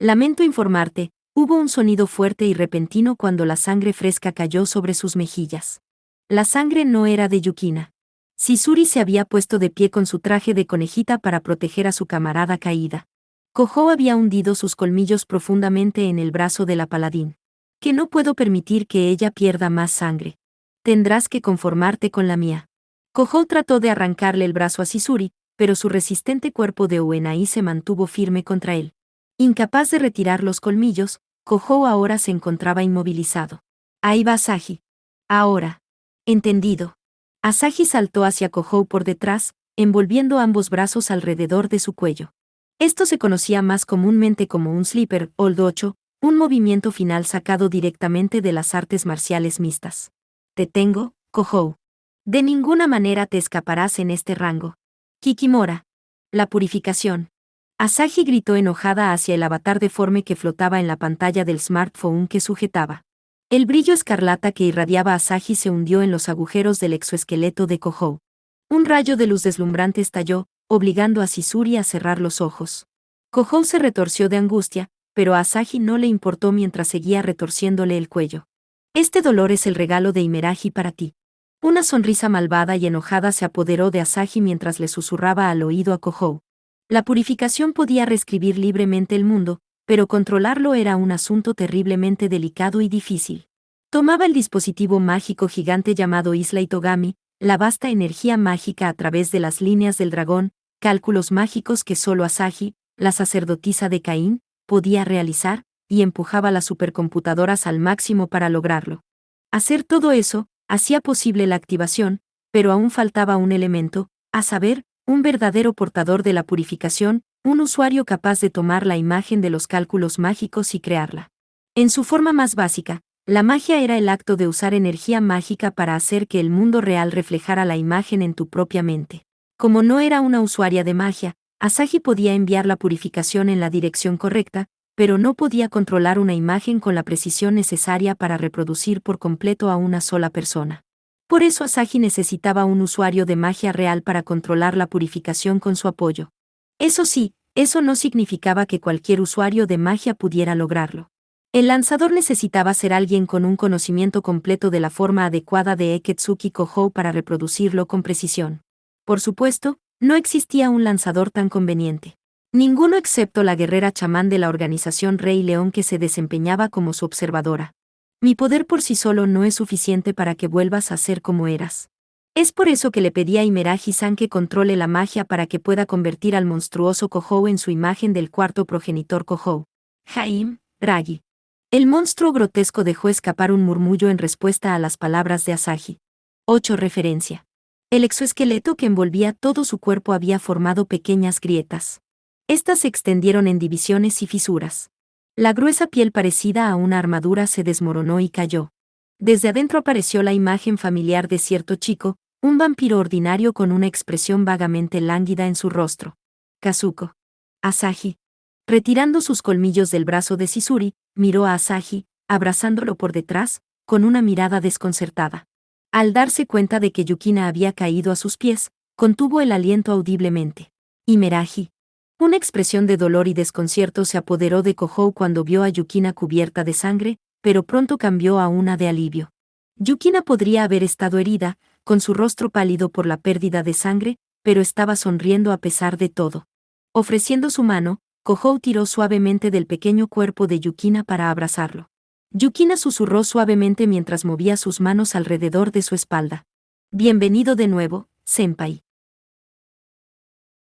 Lamento informarte, hubo un sonido fuerte y repentino cuando la sangre fresca cayó sobre sus mejillas. La sangre no era de Yukina. Chizuri se había puesto de pie con su traje de conejita para proteger a su camarada caída. Kohou había hundido sus colmillos profundamente en el brazo de la paladín. Que no puedo permitir que ella pierda más sangre. Tendrás que conformarte con la mía. Kohou trató de arrancarle el brazo a Chizuri, pero su resistente cuerpo de Uenai se mantuvo firme contra él. Incapaz de retirar los colmillos, Kohou ahora se encontraba inmovilizado. Ahí va Asahi. Ahora. Entendido. Asahi saltó hacia Kohou por detrás, envolviendo ambos brazos alrededor de su cuello. Esto se conocía más comúnmente como un sleeper, hold 8, un movimiento final sacado directamente de las artes marciales mixtas. Te tengo, Kohou. De ninguna manera te escaparás en este rango. Kikimora. La purificación. Asahi gritó enojada hacia el avatar deforme que flotaba en la pantalla del smartphone que sujetaba. El brillo escarlata que irradiaba a Asahi se hundió en los agujeros del exoesqueleto de Kohou. Un rayo de luz deslumbrante estalló, obligando a Chizuri a cerrar los ojos. Kohou se retorció de angustia, pero a Asahi no le importó mientras seguía retorciéndole el cuello. Este dolor es el regalo de Imerahi para ti. Una sonrisa malvada y enojada se apoderó de Asahi mientras le susurraba al oído a Kohou. La purificación podía reescribir libremente el mundo, pero controlarlo era un asunto terriblemente delicado y difícil. Tomaba el dispositivo mágico gigante llamado Isla Itogami, la vasta energía mágica a través de las líneas del dragón, cálculos mágicos que solo Asahi, la sacerdotisa de Caín, podía realizar, y empujaba las supercomputadoras al máximo para lograrlo. Hacer todo eso hacía posible la activación, pero aún faltaba un elemento, a saber, un verdadero portador de la purificación, un usuario capaz de tomar la imagen de los cálculos mágicos y crearla. En su forma más básica, la magia era el acto de usar energía mágica para hacer que el mundo real reflejara la imagen en tu propia mente. Como no era una usuaria de magia, Asahi podía enviar la purificación en la dirección correcta, pero no podía controlar una imagen con la precisión necesaria para reproducir por completo a una sola persona. Por eso Asahi necesitaba un usuario de magia real para controlar la purificación con su apoyo. Eso sí, eso no significaba que cualquier usuario de magia pudiera lograrlo. El lanzador necesitaba ser alguien con un conocimiento completo de la forma adecuada de Eketsuki Kohou para reproducirlo con precisión. Por supuesto, no existía un lanzador tan conveniente. Ninguno excepto la guerrera chamán de la organización Rey León que se desempeñaba como su observadora. Mi poder por sí solo no es suficiente para que vuelvas a ser como eras. Es por eso que le pedí a Imerahi-san que controle la magia para que pueda convertir al monstruoso Kohou en su imagen del cuarto progenitor Kohou. Jaime, Draghi. El monstruo grotesco dejó escapar un murmullo en respuesta a las palabras de Asahi. 8. Referencia. El exoesqueleto que envolvía todo su cuerpo había formado pequeñas grietas. Estas se extendieron en divisiones y fisuras. La gruesa piel parecida a una armadura se desmoronó y cayó. Desde adentro apareció la imagen familiar de cierto chico, un vampiro ordinario con una expresión vagamente lánguida en su rostro. Kazuko. Asahi. Retirando sus colmillos del brazo de Chizuri, miró a Asahi, abrazándolo por detrás, con una mirada desconcertada. Al darse cuenta de que Yukina había caído a sus pies, contuvo el aliento audiblemente. Imerahi. Una expresión de dolor y desconcierto se apoderó de Kohou cuando vio a Yukina cubierta de sangre, pero pronto cambió a una de alivio. Yukina podría haber estado herida, con su rostro pálido por la pérdida de sangre, pero estaba sonriendo a pesar de todo. Ofreciendo su mano, Kohou tiró suavemente del pequeño cuerpo de Yukina para abrazarlo. Yukina susurró suavemente mientras movía sus manos alrededor de su espalda. Bienvenido de nuevo, senpai.